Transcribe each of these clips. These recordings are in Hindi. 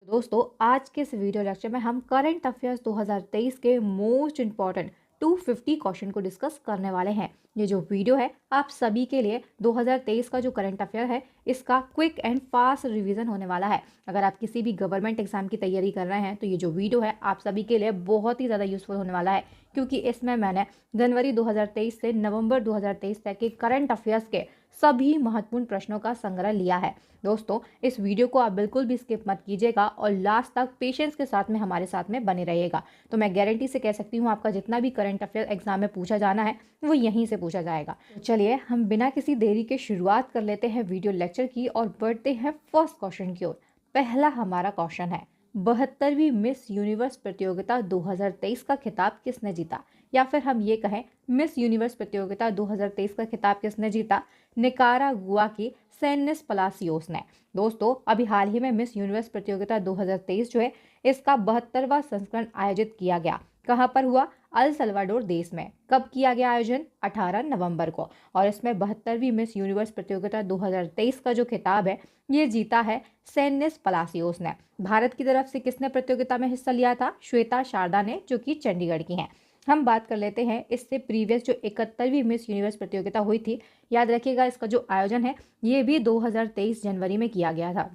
दोस्तों आज के इस वीडियो लेक्चर में हम करंट अफेयर्स 2023 के मोस्ट इंपॉर्टेंट 250 क्वेश्चन को डिस्कस करने वाले हैं। ये जो वीडियो है आप सभी के लिए 2023 का जो करंट अफेयर है इसका क्विक एंड फास्ट रिवीजन होने वाला है। अगर आप किसी भी गवर्नमेंट एग्जाम की तैयारी कर रहे हैं तो ये जो वीडियो है आप सभी के लिए बहुत ही ज़्यादा यूजफुल होने वाला है, क्योंकि इसमें मैंने जनवरी 2023 से नवंबर 2023 तक के करंट अफेयर्स के सभी महत्वपूर्ण प्रश्नों का संग्रह लिया है। दोस्तों इस वीडियो को आप बिल्कुल भी स्किप मत कीजिएगा और लास्ट तक पेशेंस के साथ में हमारे साथ में बने रहिएगा। तो मैं गारंटी से कह सकती हूँ आपका जितना भी करंट अफेयर एग्जाम में पूछा जाना है वो यहीं से पूछा जाएगा। तो चलिए हम बिना किसी देरी के शुरुआत कर लेते हैं वीडियो लेक्चर की और बढ़ते हैं फर्स्ट क्वेश्चन की ओर। पहला हमारा क्वेश्चन है, 72वीं मिस यूनिवर्स प्रतियोगिता 2023 का खिताब किसने जीता? या फिर हम ये कहें मिस यूनिवर्स प्रतियोगिता 2023 का खिताब किसने जीता? निकारागुआ की सैनिस पलासियोस ने। दोस्तों अभी हाल ही में मिस यूनिवर्स प्रतियोगिता 2023 जो है इसका 72वां संस्करण आयोजित किया गया। कहाँ पर हुआ? अल सल्वाडोर देश में। कब किया गया आयोजन? 18 नवंबर को। और इसमें 72वीं मिस यूनिवर्स प्रतियोगिता 2023 का जो खिताब है ये जीता है सैनिस पलासियोस ने। भारत की तरफ से किसने प्रतियोगिता में हिस्सा लिया था? श्वेता शारदा ने, जो कि चंडीगढ़ की हैं। हम बात कर लेते हैं इससे प्रीवियस जो 71वीं मिस यूनिवर्स प्रतियोगिता हुई थी, याद रखिएगा इसका जो आयोजन है ये भी 2023 जनवरी में किया गया था।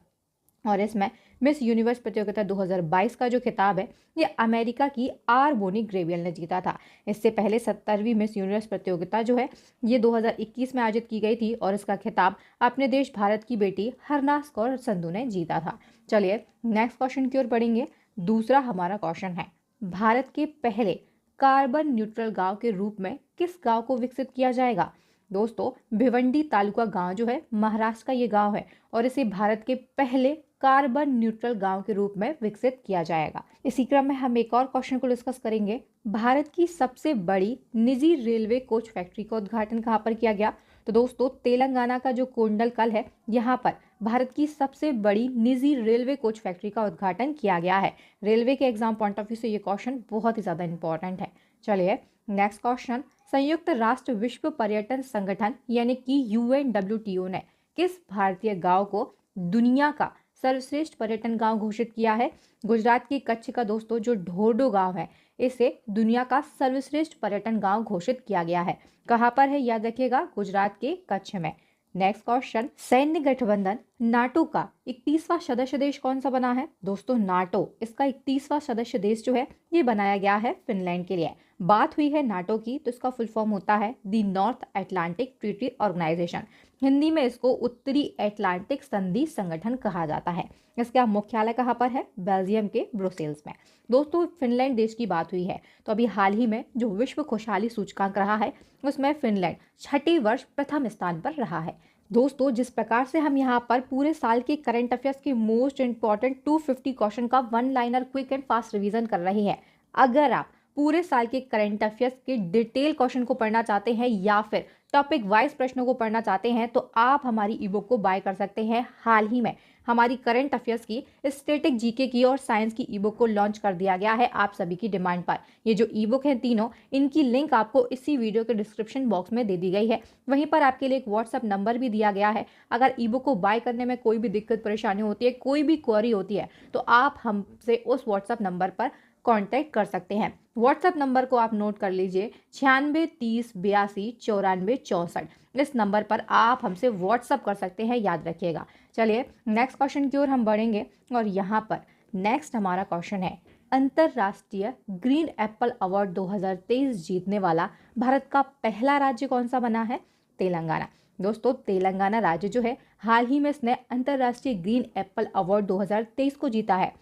और इसमें मिस यूनिवर्स प्रतियोगिता 2022 का जो खिताब है ये अमेरिका की आर बोनी ग्रेवियल ने जीता था। इससे पहले 70वीं मिस यूनिवर्स प्रतियोगिता जो है ये 2021 में आयोजित की गई थी और इसका खिताब अपने देश भारत की बेटी हरनास कौर संधू ने जीता था। चलिए नेक्स्ट क्वेश्चन की ओर बढ़ेंगे। दूसरा हमारा क्वेश्चन है, भारत के पहले कार्बन न्यूट्रल गांव के रूप में किस गांव को विकसित किया जाएगा? दोस्तों भिवंडी तालुका गांव जो है महाराष्ट्र का ये गांव है और इसे भारत के पहले कार्बन न्यूट्रल गांव के रूप में विकसित किया जाएगा। इसी क्रम में हम एक और क्वेश्चन को डिस्कस करेंगे। भारत की सबसे बड़ी निजी रेलवे कोच फैक्ट्री का उद्घाटन कहाँ पर किया गया? तो दोस्तों तेलंगाना का जो कोंडलकल है यहाँ पर भारत की सबसे बड़ी निजी रेलवे कोच फैक्ट्री का उद्घाटन किया गया है। रेलवे के एग्जाम पॉइंट ऑफ व्यू से ये क्वेश्चन बहुत ही ज्यादा इंपॉर्टेंट है। चलिए नेक्स्ट क्वेश्चन, संयुक्त राष्ट्र विश्व पर्यटन संगठन यानी कि UNWTO ने किस भारतीय गांव को दुनिया का सर्वश्रेष्ठ पर्यटन गांव घोषित किया है? गुजरात के कच्छ का दोस्तों जो ढोरडो गांव है इसे दुनिया का सर्वश्रेष्ठ पर्यटन गांव घोषित किया गया है। कहाँ पर है? याद रखिएगा गुजरात के कच्छ में। नेक्स्ट क्वेश्चन, सैन्य गठबंधन नाटो का 31वां सदस्य देश कौन सा बना है? दोस्तों नाटो इसका 31वां सदस्य देश जो है ये बनाया गया है फिनलैंड के लिए। बात हुई है नाटो की तो इसका फुल फॉर्म होता है the North Atlantic Treaty Organisation. Hindi में इसको उत्तरी अटलांटिक संधि संगठन कहा जाता है। इसका मुख्यालय कहाँ पर है? बेल्जियम के ब्रुसेल्स में। दोस्तों फिनलैंड देश की बात हुई है तो अभी हाल ही में जो विश्व खुशहाली सूचकांक रहा है उसमें फिनलैंड छठे वर्ष प्रथम स्थान पर रहा है। दोस्तों जिस प्रकार से हम यहाँ पर पूरे साल के करंट अफेयर्स के मोस्ट इंपॉर्टेंट 250 क्वेश्चन का one liner quick and fast revision कर रहे हैं, अगर आप पूरे साल के करंट अफेयर्स के डिटेल क्वेश्चन को पढ़ना चाहते हैं या फिर टॉपिक वाइज प्रश्नों को पढ़ना चाहते हैं तो आप हमारी ई बुक को बाय कर सकते हैं। हाल ही में हमारी करंट अफेयर्स की स्टैटिक जीके की और साइंस की ई बुक को लॉन्च कर दिया गया है आप सभी की डिमांड पर। ये जो ई बुक है तीनों, इनकी लिंक आपको इसी वीडियो के डिस्क्रिप्शन बॉक्स में दे दी गई है। वहीं पर आपके लिए एक व्हाट्सअप नंबर भी दिया गया है। अगर ई बुक को बाय करने में कोई भी दिक्कत परेशानी होती है, कोई भी क्वेरी होती है तो आप हमसे उस व्हाट्सअप नंबर पर कांटेक्ट कर सकते हैं। व्हाट्सएप नंबर को आप नोट कर लीजिए 9630829464। इस नंबर पर आप हमसे व्हाट्सअप कर सकते हैं, याद रखिएगा। चलिए नेक्स्ट क्वेश्चन की ओर हम बढ़ेंगे और यहाँ पर नेक्स्ट हमारा क्वेश्चन है, अंतरराष्ट्रीय ग्रीन एप्पल अवार्ड 2023 जीतने वाला भारत का पहला राज्य कौन सा बना है? तेलंगाना। दोस्तों तेलंगाना राज्य जो है हाल ही में इसने अंतरराष्ट्रीय ग्रीन एप्पल अवार्ड 2023 को जीता है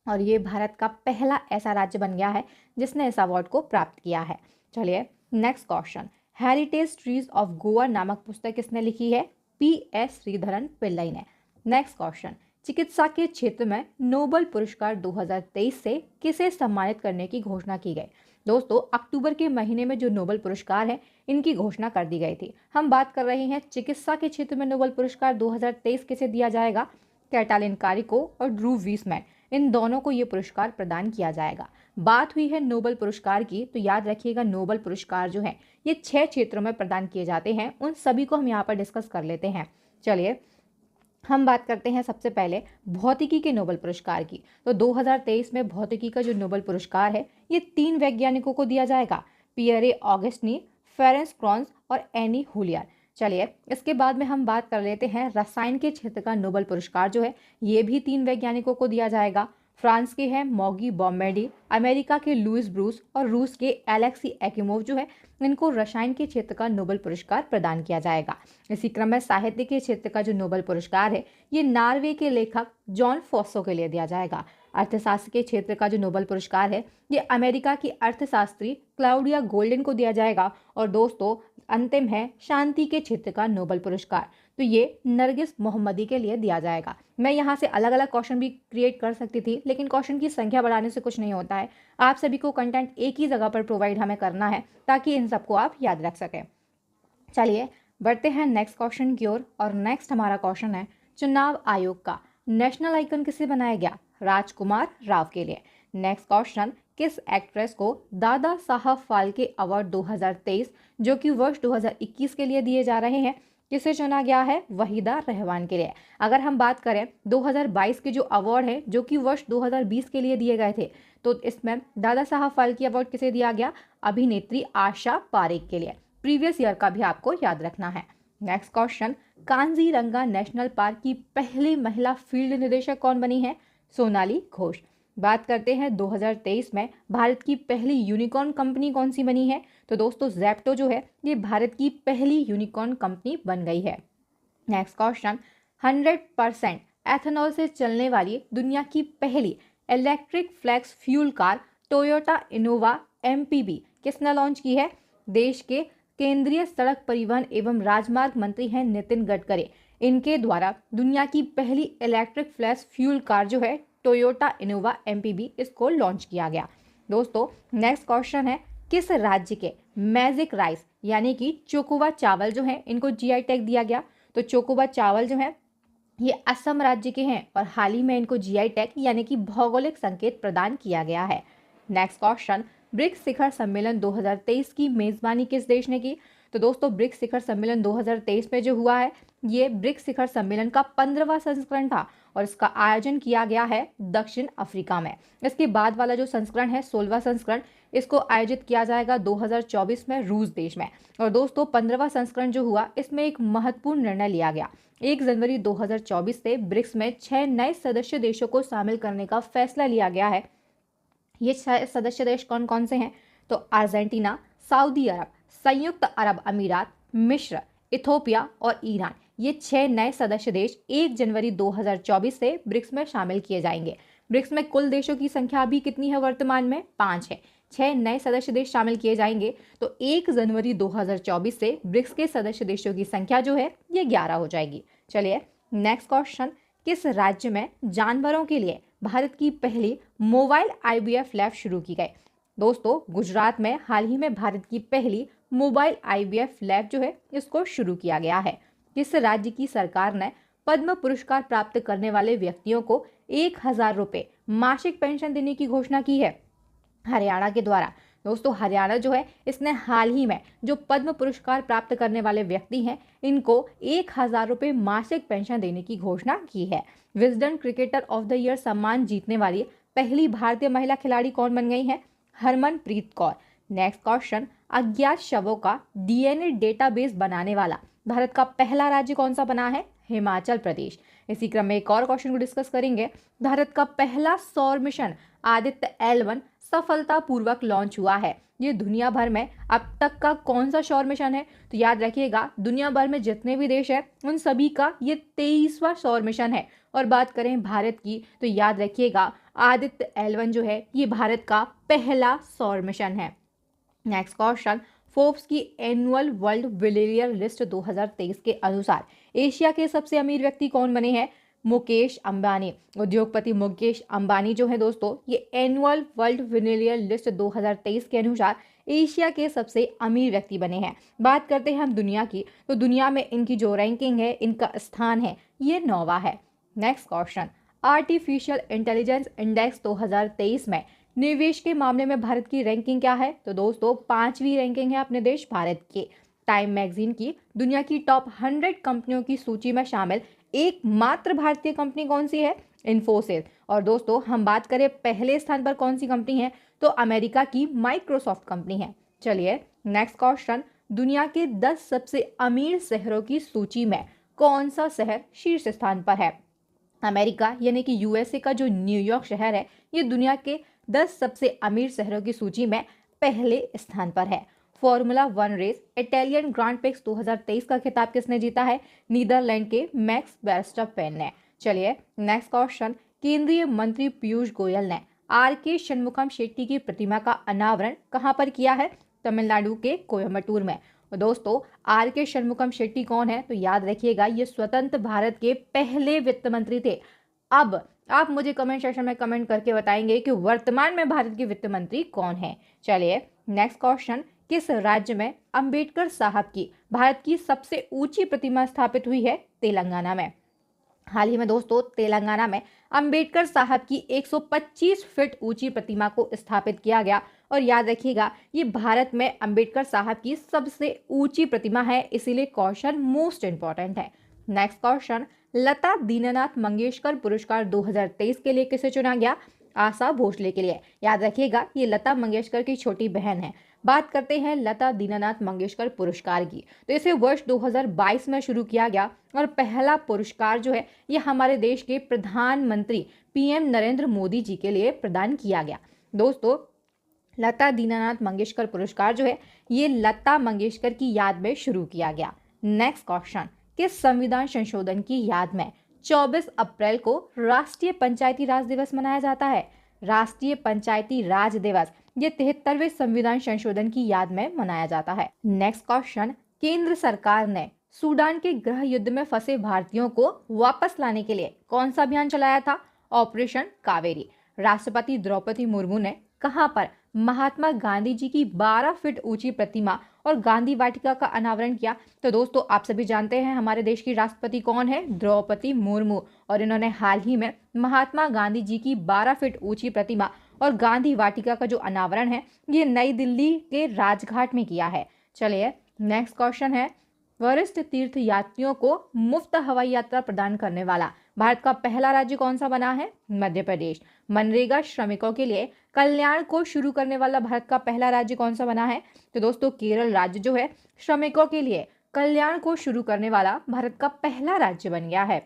और ये भारत का पहला ऐसा राज्य बन गया है जिसने इस अवार्ड को प्राप्त किया है। चलिए next question, heritage trees of Goa नामक पुस्तक किसने लिखी है? PS श्रीधरन पिल्लई ने। नेक्स्ट क्वेश्चन, चिकित्सा के क्षेत्र में नोबेल पुरस्कार 2023 से किसे सम्मानित करने की घोषणा की गई? दोस्तों अक्टूबर के महीने में जो नोबेल पुरस्कार है इनकी घोषणा कर दी गई थी। हम बात कर रहे हैं चिकित्सा के क्षेत्र में नोबेल पुरस्कार 2023 किसे दिया जाएगा? कैटालिन कारिको और ड्रू वीसमैन, इन दोनों को ये पुरस्कार प्रदान किया जाएगा। बात हुई है नोबेल पुरस्कार की तो याद रखिएगा नोबेल पुरस्कार जो है ये 6 क्षेत्रों में प्रदान किए जाते हैं। उन सभी को हम यहाँ पर डिस्कस कर लेते हैं। चलिए हम बात करते हैं सबसे पहले भौतिकी के नोबेल पुरस्कार की। तो 2023 में भौतिकी का जो नोबेल पुरस्कार है ये 3 वैज्ञानिकों को दिया जाएगा, पियरे ऑगस्टिनी, फेरेंस क्रॉन्स और एनी हुलियर। चलिए इसके बाद में हम बात कर लेते हैं रसायन के क्षेत्र का नोबेल पुरस्कार जो है ये भी 3 वैज्ञानिकों को दिया जाएगा। फ्रांस के हैं मॉगी बॉम्बेडी, अमेरिका के लुइस ब्रूस और रूस के एलेक्सी एक्यूमोव जो है इनको रसायन के क्षेत्र का नोबेल पुरस्कार प्रदान किया जाएगा। इसी क्रम में साहित्य के क्षेत्र का जो नोबेल पुरस्कार है ये नॉर्वे के लेखक जॉन फॉसो के लिए दिया जाएगा। अर्थशास्त्र के क्षेत्र का जो नोबेल पुरस्कार है ये अमेरिका की अर्थशास्त्री क्लाउडिया गोल्डन को दिया जाएगा। और दोस्तों अंतिम है शांति के क्षेत्र का नोबेल पुरस्कार, तो ये नरगिस मोहम्मदी के लिए दिया जाएगा। मैं यहाँ से अलग अलग क्वेश्चन भी क्रिएट कर सकती थी, लेकिन क्वेश्चन की संख्या बढ़ाने से कुछ नहीं होता है। आप सभी को कंटेंट एक ही जगह पर प्रोवाइड हमें करना है ताकि इन सबको आप याद रख सकें। चलिए बढ़ते हैं नेक्स्ट क्वेश्चन की ओर। और नेक्स्ट हमारा क्वेश्चन है चुनाव आयोग का नेशनल आइकन किसे बनाया गया? राजकुमार राव के लिए। नेक्स्ट क्वेश्चन, किस एक्ट्रेस को दादा साहब फाल्के अवार्ड 2023 जो कि वर्ष 2021 के लिए दिए जा रहे हैं किसे चुना गया है? वहीदा रहमान के लिए। अगर हम बात करें 2022 के जो अवार्ड है जो कि वर्ष 2020 के लिए दिए गए थे, तो इसमें दादा साहब फाल्के अवार्ड किसे दिया गया? अभिनेत्री आशा पारेख के लिए। प्रीवियस ईयर का भी आपको याद रखना है। Next question, Kaziranga national park की पहली महिला फील्ड निदेशक कौन बनी है? सोनाली घोष। बात करते हैं 2023 में भारत की पहली यूनिकॉर्न कंपनी कौन सी बनी है? तो दोस्तों जेप्टो जो है ये भारत की पहली यूनिकॉर्न कंपनी बन गई है। नेक्स्ट क्वेश्चन, 100% एथेनॉल से चलने वाली दुनिया की पहली electric flex fuel car Toyota Innova MPV किसने लॉन्च की है? देश के केंद्रीय सड़क परिवहन एवं राजमार्ग मंत्री हैं नितिन गडकरी। इनके द्वारा दुनिया की पहली इलेक्ट्रिक फ्लेक्स फ्यूल कार जो है टोयोटा इनोवा MPV इसको लॉन्च किया गया। दोस्तों नेक्स्ट क्वेश्चन है, किस राज्य के मैजिक राइस यानी कि चोकोबा चावल जो है इनको GI टैग दिया गया? तो चोकोबा चावल जो है ये असम राज्य के हैं और हाल ही में इनको GI टैग यानी कि भौगोलिक संकेत प्रदान किया गया है। नेक्स्ट क्वेश्चन, ब्रिक्स शिखर सम्मेलन 2023 की मेजबानी किस देश ने की? तो दोस्तों ब्रिक्स शिखर सम्मेलन 2023 में जो हुआ है ये ब्रिक्स शिखर सम्मेलन का 15वां संस्करण था और इसका आयोजन किया गया है दक्षिण अफ्रीका में। इसके बाद वाला जो संस्करण है 16वां संस्करण इसको आयोजित किया जाएगा 2024 में रूस देश में। और दोस्तों 15वां संस्करण जो हुआ इसमें एक महत्वपूर्ण निर्णय लिया गया। 1 जनवरी 2024 से ब्रिक्स में 6 नए सदस्य देशों को शामिल करने का फैसला लिया गया है। ये सदस्य देश कौन कौन से हैं? तो अर्जेंटीना, सऊदी अरब, संयुक्त अरब अमीरात, मिस्र, इथोपिया और ईरान। ये 6 नए सदस्य देश 1 जनवरी 2024 से ब्रिक्स में शामिल किए जाएंगे। ब्रिक्स में कुल देशों की संख्या अभी कितनी है? वर्तमान में 5 है। 6 नए सदस्य देश शामिल किए जाएंगे तो 1 जनवरी 2024 से ब्रिक्स के सदस्य देशों की संख्या जो है ये 11 हो जाएगी। चलिए नेक्स्ट क्वेश्चन, किस राज्य में जानवरों के लिए भारत की पहली मोबाइल IVF लैब शुरू की गई? दोस्तों गुजरात में हाल ही में भारत की पहली मोबाइल IVF लैब जो है इसको शुरू किया गया है। किस राज्य की सरकार ने पद्म पुरस्कार प्राप्त करने वाले व्यक्तियों को 1000 रुपये मासिक पेंशन देने की घोषणा की है? हरियाणा के द्वारा। दोस्तों हरियाणा जो है इसने हाल ही में जो पद्म पुरस्कार प्राप्त करने वाले व्यक्ति हैं इनको 1000 रुपये मासिक पेंशन देने की घोषणा की है। Wisden cricketer of the year सम्मान जीतने वाली पहली भारतीय महिला खिलाड़ी कौन बन गई है? हरमनप्रीत कौर। नेक्स्ट क्वेश्चन, अज्ञात शवों का DNA डेटाबेस बनाने वाला भारत का पहला राज्य कौन सा बना है? हिमाचल प्रदेश। इसी क्रम में एक और क्वेश्चन को डिस्कस करेंगे। भारत का पहला सौर मिशन आदित्य L1 सफलतापूर्वक लॉन्च हुआ है। ये दुनिया भर में अब तक का कौन सा सौर मिशन है? तो याद रखिएगा दुनिया भर में जितने भी देश हैं उन सभी का ये 23वां सौर मिशन है। और बात करें भारत की तो याद रखिएगा आदित्य L1 जो है ये भारत का पहला सौर मिशन है। नेक्स्ट क्वेश्चन, फोर्ब्स की एनुअल वर्ल्ड बिलियनियर लिस्ट 2023 के अनुसार एशिया के सबसे अमीर व्यक्ति कौन बने हैं? मुकेश अंबानी। उद्योगपति मुकेश अंबानी जो है दोस्तों ये एनुअल वर्ल्ड बिलियनियर लिस्ट 2023 के अनुसार एशिया के सबसे अमीर व्यक्ति बने हैं। बात करते हैं हम दुनिया की तो दुनिया में इनकी जो रैंकिंग है इनका स्थान है ये 9वां है। Next question, artificial intelligence index 2023 में निवेश के मामले में भारत की रैंकिंग क्या है? तो दोस्तों 5वीं रैंकिंग है अपने देश भारत की। टाइम मैगजीन की दुनिया की टॉप 100 कंपनियों की सूची में शामिल एकमात्र भारतीय कंपनी कौन सी है? इन्फोसिस। और दोस्तों हम बात करें पहले स्थान पर कौन सी कंपनी है, तो अमेरिका की माइक्रोसॉफ्ट कंपनी है। चलिए नेक्स्ट क्वेश्चन, दुनिया के 10 सबसे अमीर शहरों की सूची में कौन सा शहर शीर्ष स्थान पर है? अमेरिका यानी कि यूएसए का जो न्यूयॉर्क शहर है ये दुनिया के 10 सबसे अमीर शहरों की सूची में पहले स्थान पर है। Formula 1 race Italian grand prix 2023 का खिताब किसने जीता है? नीदरलैंड के मैक्स वर्स्टैपेन ने। चलिए नेक्स्ट क्वेश्चन, केंद्रीय मंत्री पीयूष गोयल ने आर.के. शनमुखम शेट्टी की प्रतिमा का अनावरण कहां पर किया है? तमिलनाडु के कोयम्बटूर में। दोस्तों आर.के. शनमुखम शेट्टी कौन है? तो याद रखिएगा ये स्वतंत्र भारत के पहले वित्त मंत्री थे। अब आप मुझे कमेंट सेक्शन में कमेंट करके बताएंगे कि वर्तमान में भारत के वित्त मंत्री कौन है। चलिए नेक्स्ट क्वेश्चन, किस राज्य में अंबेडकर साहब की भारत की सबसे ऊंची प्रतिमा स्थापित हुई है? तेलंगाना में। हाल ही में दोस्तों तेलंगाना में अंबेडकर साहब की 125 फीट ऊंची प्रतिमा को स्थापित किया गया। और याद रखिएगा ये भारत में अंबेडकर साहब की सबसे ऊंची प्रतिमा है, इसीलिए क्वेश्चन मोस्ट इंपॉर्टेंट है। नेक्स्ट क्वेश्चन, लता दीननाथ मंगेशकर पुरस्कार 2023 के लिए किसे चुना गया? आशा भोसले के लिए। याद रखिएगा ये लता मंगेशकर की छोटी बहन है। बात करते हैं लता दीननाथ मंगेशकर पुरस्कार की, तो इसे वर्ष 2022 में शुरू किया गया और पहला पुरस्कार जो है ये हमारे देश के प्रधानमंत्री पीएम नरेंद्र मोदी जी के लिए प्रदान किया गया। दोस्तों लता दीननाथ मंगेशकर पुरस्कार जो है ये लता मंगेशकर की याद में शुरू किया गया। नेक्स्ट क्वेश्चन, किस संविधान संशोधन की याद में 24 अप्रैल को राष्ट्रीय पंचायती राज दिवस मनाया जाता है? राष्ट्रीय पंचायती राज दिवस ये 73वें संविधान संशोधन की याद में मनाया जाता है। नेक्स्ट क्वेश्चन, केंद्र सरकार ने सूडान के गृह युद्ध में फंसे भारतीयों को वापस लाने के लिए कौन सा अभियान चलाया था? ऑपरेशन कावेरी। राष्ट्रपति द्रौपदी मुर्मू ने कहां पर महात्मा गांधी जी की 12 फीट ऊंची प्रतिमा और गांधी वाटिका का अनावरण किया? तो दोस्तों आप सभी जानते हैं हमारे देश की राष्ट्रपति कौन है? द्रौपदी मुर्मू। और इन्होंने हाल ही में महात्मा गांधी जी की 12 फीट ऊंची प्रतिमा और गांधी वाटिका का जो अनावरण है ये नई दिल्ली के राजघाट में किया है। चलिए नेक्स्ट क्वेश्चन है, वरिष्ठ तीर्थ यात्रियों को मुफ्त हवाई यात्रा प्रदान करने वाला भारत का पहला राज्य कौन सा बना है? मध्य प्रदेश। मनरेगा श्रमिकों के लिए कल्याण को शुरू करने वाला भारत का पहला राज्य कौन सा बना है? तो दोस्तों केरल राज्य जो है श्रमिकों के लिए कल्याण को शुरू करने वाला भारत का पहला राज्य बन गया है।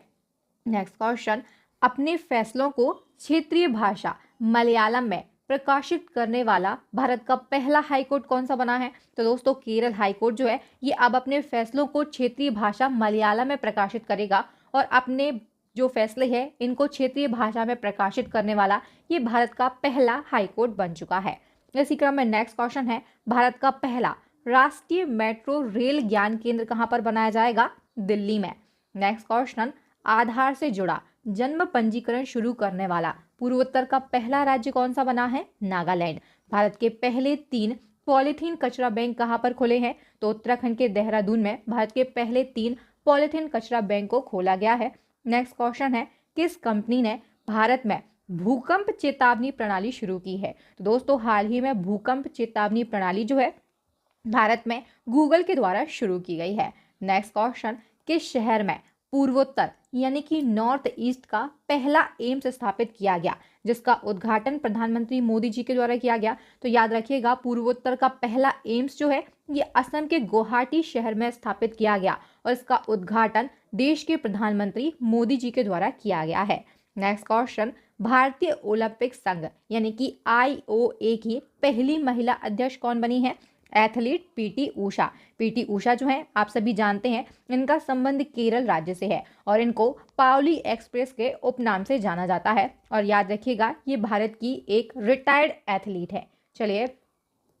नेक्स्ट क्वेश्चन, अपने फैसलों को क्षेत्रीय भाषा मलयालम में प्रकाशित करने वाला भारत का पहला हाईकोर्ट कौन सा बना है? तो दोस्तों केरल हाईकोर्ट जो है ये अब अपने फैसलों को क्षेत्रीय भाषा मलयालम में प्रकाशित करेगा और अपने जो फैसले हैं इनको क्षेत्रीय भाषा में प्रकाशित करने वाला ये भारत का पहला हाईकोर्ट बन चुका है। इसी क्रम में नेक्स्ट क्वेश्चन है, भारत का पहला राष्ट्रीय मेट्रो रेल ज्ञान केंद्र कहां पर बनाया जाएगा? दिल्ली में। नेक्स्ट क्वेश्चन, आधार से जुड़ा जन्म पंजीकरण शुरू करने वाला पूर्वोत्तर का पहला राज्य कौन सा बना है? नागालैंड। भारत के पहले 3 पॉलीथीन कचरा बैंक कहां पर खुले हैं? तो उत्तराखंड के देहरादून में भारत के पहले 3 पॉलीथीन कचरा बैंक को खोला गया है। नेक्स्ट क्वेश्चन है, किस कंपनी ने भारत में भूकंप चेतावनी प्रणाली शुरू की है? तो दोस्तों हाल ही में भूकंप चेतावनी प्रणाली जो है भारत में गूगल के द्वारा शुरू की गई है। नेक्स्ट क्वेश्चन, किस शहर में पूर्वोत्तर यानी कि नॉर्थ ईस्ट का पहला एम्स स्थापित किया गया जिसका उद्घाटन प्रधानमंत्री मोदी जी के द्वारा किया गया? तो याद रखिएगा पूर्वोत्तर का पहला एम्स जो है ये असम के गुवाहाटी शहर में स्थापित किया गया और इसका उद्घाटन देश के प्रधानमंत्री मोदी जी के द्वारा किया गया है। नेक्स्ट क्वेश्चन, भारतीय ओलंपिक संघ यानी कि IOA की पहली महिला अध्यक्ष कौन बनी है? Athlete PT Usha. PT Usha जो है आप सभी जानते हैं इनका संबंध केरल राज्य से है और इनको पावली एक्सप्रेस के उपनाम से जाना जाता है। और याद रखिएगा ये भारत की एक रिटायर्ड एथलीट है। चलिए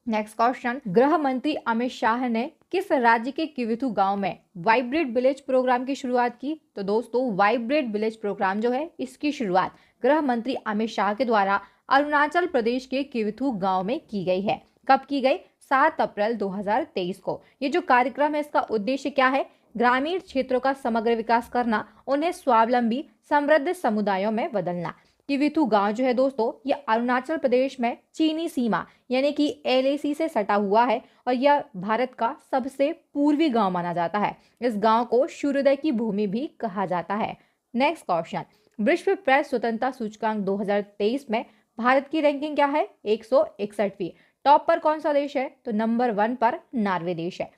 नेक्स्ट क्वेश्चन, गृह मंत्री अमित शाह ने किस राज्य के किविथु गांव में वाइब्रेट विलेज प्रोग्राम की शुरुआत की? तो दोस्तों वाइब्रेट विलेज प्रोग्राम जो है इसकी शुरुआत गृह मंत्री अमित शाह के द्वारा अरुणाचल प्रदेश के किविथु गांव में की गई है। कब की गई? 7 अप्रैल 2023 को। ये जो कार्यक्रम है इसका उद्देश्य क्या है? ग्रामीण क्षेत्रों का समग्र विकास करना, उन्हें स्वावलंबी समृद्ध समुदायों में बदलना। किविथु गांव जो है दोस्तों, ये अरुणाचल प्रदेश में चीनी सीमा यानी कि LAC से सटा हुआ है और यह भारत का सबसे पूर्वी गांव माना जाता है। इस गांव को सूर्योदय की भूमि भी कहा जाता है। नेक्स्ट क्वेश्चन, विश्व प्रेस स्वतंत्रता सूचकांक 2023 में भारत की रैंकिंग क्या है? 161वीं। टॉप पर कौन सा देश है? तो नंबर 1 पर नॉर्वे देश है।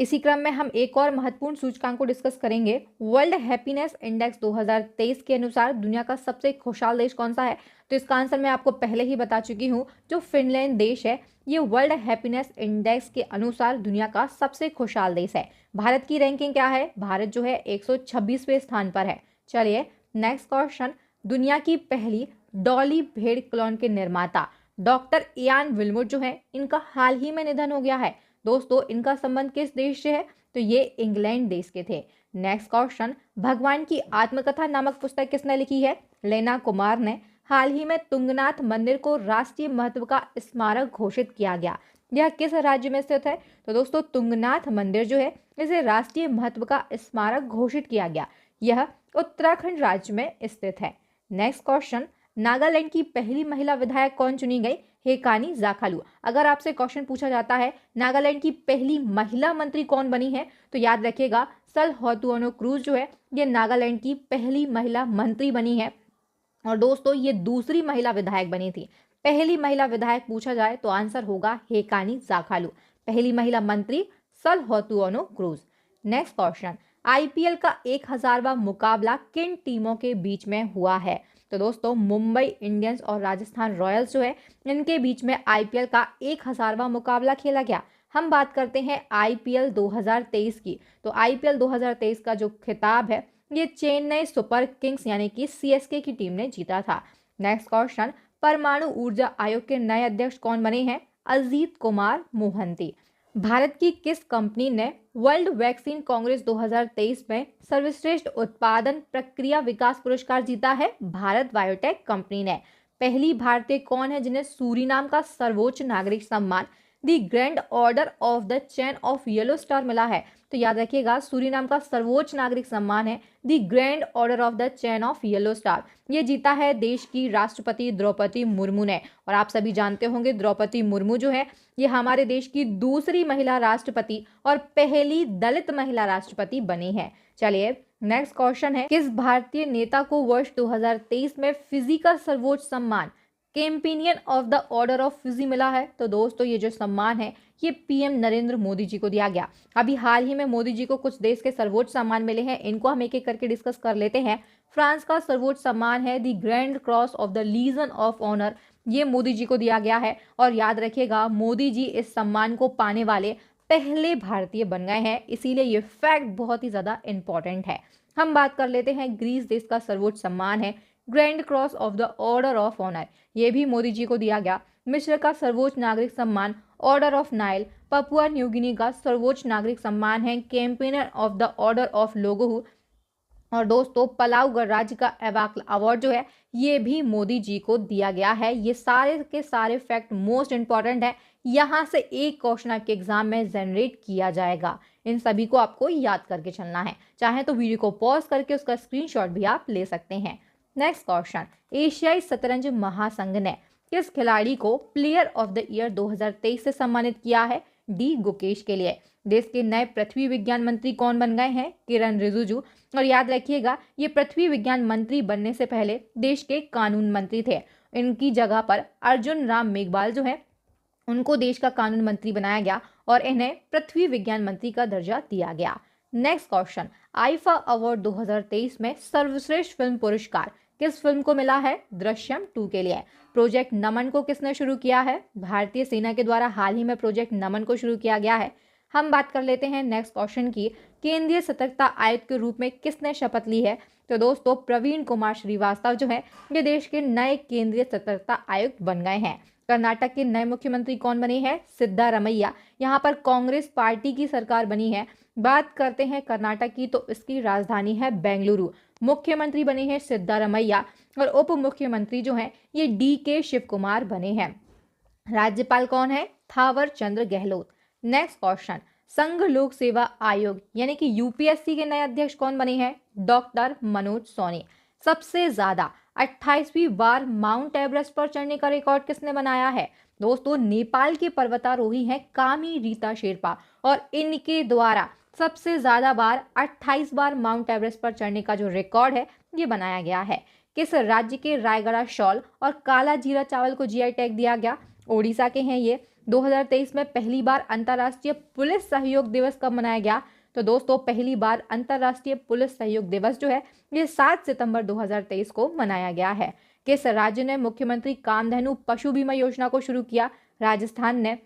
इसी क्रम में हम एक और महत्वपूर्ण सूचकांक को डिस्कस करेंगे। वर्ल्ड हैप्पीनेस इंडेक्स 2023 के अनुसार दुनिया का सबसे खुशहाल देश कौन सा है? तो इसका आंसर मैं आपको पहले ही बता चुकी हूँ, जो फिनलैंड देश है, ये वर्ल्ड हैप्पीनेस इंडेक्स के अनुसार दुनिया का सबसे खुशहाल देश है। भारत की रैंकिंग क्या है? भारत जो है 126वें स्थान पर है। चलिए नेक्स्ट क्वेश्चन, दुनिया की पहली डॉली भेड़ क्लोन के निर्माता डॉक्टर इयान विल्मोट जो है, इनका हाल ही में निधन हो गया है। दोस्तों, इनका संबंध किस देश से है? तो ये इंग्लैंड देश के थे। नेक्स्ट क्वेश्चन, भगवान की आत्मकथा नामक पुस्तक किसने लिखी है? लेना कुमार ने। हाल ही में तुंगनाथ मंदिर को राष्ट्रीय महत्व का स्मारक घोषित किया गया। यह किस राज्य में स्थित है? तो दोस्तों, तुंगनाथ मंदिर जो है, इसे राष्ट्रीय महत्व का स्मारक घोषित किया गया। यह उत्तराखंड राज्य में स्थित है। नेक्स्ट क्वेश्चन, नागालैंड की पहली महिला विधायक कौन चुनी गई? हेकानी जाखालू। अगर आपसे क्वेश्चन पूछा जाता है नागालैंड की पहली महिला मंत्री कौन बनी है, तो याद रखिएगा सलहोतुअनो क्रूज जो है, ये नागालैंड की पहली महिला मंत्री बनी है। और दोस्तों, ये दूसरी महिला विधायक बनी थी। पहली महिला विधायक पूछा जाए तो आंसर होगा हेकानी जाखालू। पहली महिला मंत्री सलहोतुअनो क्रूज। नेक्स्ट क्वेश्चन, IPL का 1000वां मुकाबला किन टीमों के बीच में हुआ है? तो दोस्तों, मुंबई इंडियंस और राजस्थान रॉयल्स जो है, इनके बीच में IPL का 1000वां मुकाबला खेला गया। हम बात करते हैं IPL 2023 की। तो IPL 2023 का जो खिताब है, ये चेन्नई सुपर किंग्स यानी कि CSK की टीम ने जीता था। नेक्स्ट क्वेश्चन, परमाणु ऊर्जा आयोग के नए अध्यक्ष कौन बने हैं? अजीत कुमार मोहंती। भारत की किस कंपनी ने वर्ल्ड वैक्सीन कांग्रेस 2023 में सर्वश्रेष्ठ उत्पादन प्रक्रिया विकास पुरस्कार जीता है? भारत बायोटेक कंपनी ने। पहली भारतीय कौन है जिन्हें सूरीनाम का सर्वोच्च नागरिक सम्मान the Grand Order of the Chain of Yellow Star मिला है? तो याद रखिएगा, सूरीनाम का सर्वोच्च नागरिक सम्मान है the Grand Order of the Chain of Yellow Star. ये जीता है देश की राष्ट्रपति द्रौपदी मुर्मू ने। और आप सभी जानते होंगे, द्रौपदी मुर्मू जो है, ये हमारे देश की दूसरी महिला राष्ट्रपति और पहली दलित महिला राष्ट्रपति बनी है। चलिए नेक्स्ट क्वेश्चन है, किस भारतीय नेता को वर्ष 2023 में फिजी का सर्वोच्च सम्मान companion of the order of Fiji मिला है? तो दोस्तों, ये जो सम्मान है, ये PM नरेंद्र मोदी जी को दिया गया। अभी हाल ही में मोदी जी को कुछ देश के सर्वोच्च सम्मान मिले हैं, इनको हम एक एक करके डिस्कस कर लेते हैं। फ्रांस का सर्वोच्च सम्मान है the Grand cross of the Legion of honour, ये मोदी जी को दिया गया है। और याद रखिएगा, मोदी जी इस सम्मान को पाने वाले पहले भारतीय बन गए हैं, इसीलिए ये फैक्ट बहुत ही ज्यादा इंपॉर्टेंट है। हम बात कर लेते हैं, ग्रीस देश का सर्वोच्च सम्मान है grand cross of the order of honour, ये भी मोदी जी को दिया गया। मिस्र का सर्वोच्च नागरिक सम्मान order of Nile. Papua New Guinea का सर्वोच्च नागरिक सम्मान है campaigner of the order of लोगोहू। और दोस्तों, पलाऊ गणराज्य का एवाक्ल अवार्ड जो है, ये भी मोदी जी को दिया गया है। ये सारे के सारे फैक्ट मोस्ट इंपॉर्टेंट है, यहाँ से एक क्वेश्चन आपके एग्जाम में जनरेट किया जाएगा। इन सभी को आपको याद करके चलना है। चाहे तो वीडियो को पॉज करके उसका स्क्रीनशॉट भी आप ले सकते हैं। नेक्स्ट क्वेश्चन, एशियाई शतरंज महासंघ ने किस खिलाड़ी को प्लेयर ऑफ द ईयर 2023 से सम्मानित किया है? डी गुकेश के लिए। देश के नए पृथ्वी विज्ञान मंत्री कौन बन गए हैं? किरण रिजिजू। और याद रखिएगा, ये पृथ्वी विज्ञान मंत्री बनने से पहले देश के कानून मंत्री थे। इनकी जगह पर अर्जुन राम मेघवाल जो है, उनको देश का कानून मंत्री बनाया गया और इन्हें पृथ्वी विज्ञान मंत्री का दर्जा दिया गया। नेक्स्ट क्वेश्चन, आईफा अवार्ड 2023 में सर्वश्रेष्ठ फिल्म पुरस्कार किस फिल्म को मिला है? दृश्यम 2 के लिए। प्रोजेक्ट नमन को किसने शुरू किया है? भारतीय सेना के द्वारा हाल ही में प्रोजेक्ट नमन को शुरू किया गया है। हम बात कर लेते हैं नेक्स्ट क्वेश्चन की, केंद्रीय सतर्कता आयुक्त के रूप में किसने शपथ ली है? तो दोस्तों, प्रवीण कुमार श्रीवास्तव जो है, ये देश के नए केंद्रीय सतर्कता आयुक्त बन गए हैं। कर्नाटक के नए मुख्यमंत्री कौन बने हैं? सिद्धारमैया। यहाँ पर कांग्रेस पार्टी की सरकार बनी है। बात करते हैं कर्नाटक की, तो इसकी राजधानी है बेंगलुरु। मुख्यमंत्री बने हैं सिद्धारमैया और उप मुख्यमंत्री जो हैं, ये DK शिव कुमार बने हैं। राज्यपाल कौन है? थावर चंद्र गहलोत। नेक्स्ट क्वेश्चन, संघ लोक सेवा आयोग यानी कि UPSC के नए अध्यक्ष कौन बने हैं? डॉक्टर मनोज सोनी। सबसे ज्यादा 28वीं बार माउंट एवरेस्ट पर चढ़ने का रिकॉर्ड किसने बनाया है? दोस्तों, नेपाल के पर्वतारोही हैं कामी रीता शेरपा और इनके द्वारा सबसे ज्यादा बार 28 बार माउंट एवरेस्ट पर चढ़ने का जो रिकॉर्ड है ये बनाया गया है। किस राज्य के रायगढ़ शॉल और काला जीरा चावल को जीआई टैग दिया गया? ओडिशा के हैं ये। 2023 में पहली बार अंतर्राष्ट्रीय पुलिस सहयोग दिवस कब मनाया गया? तो दोस्तों, पहली बार अंतर्राष्ट्रीय पुलिस सहयोग दिवस जो है ये 7 सितंबर 2023 को मनाया गया है। किस राज्य ने मुख्यमंत्री कामधेनु पशु बीमा योजना को शुरू किया? राजस्थान ने।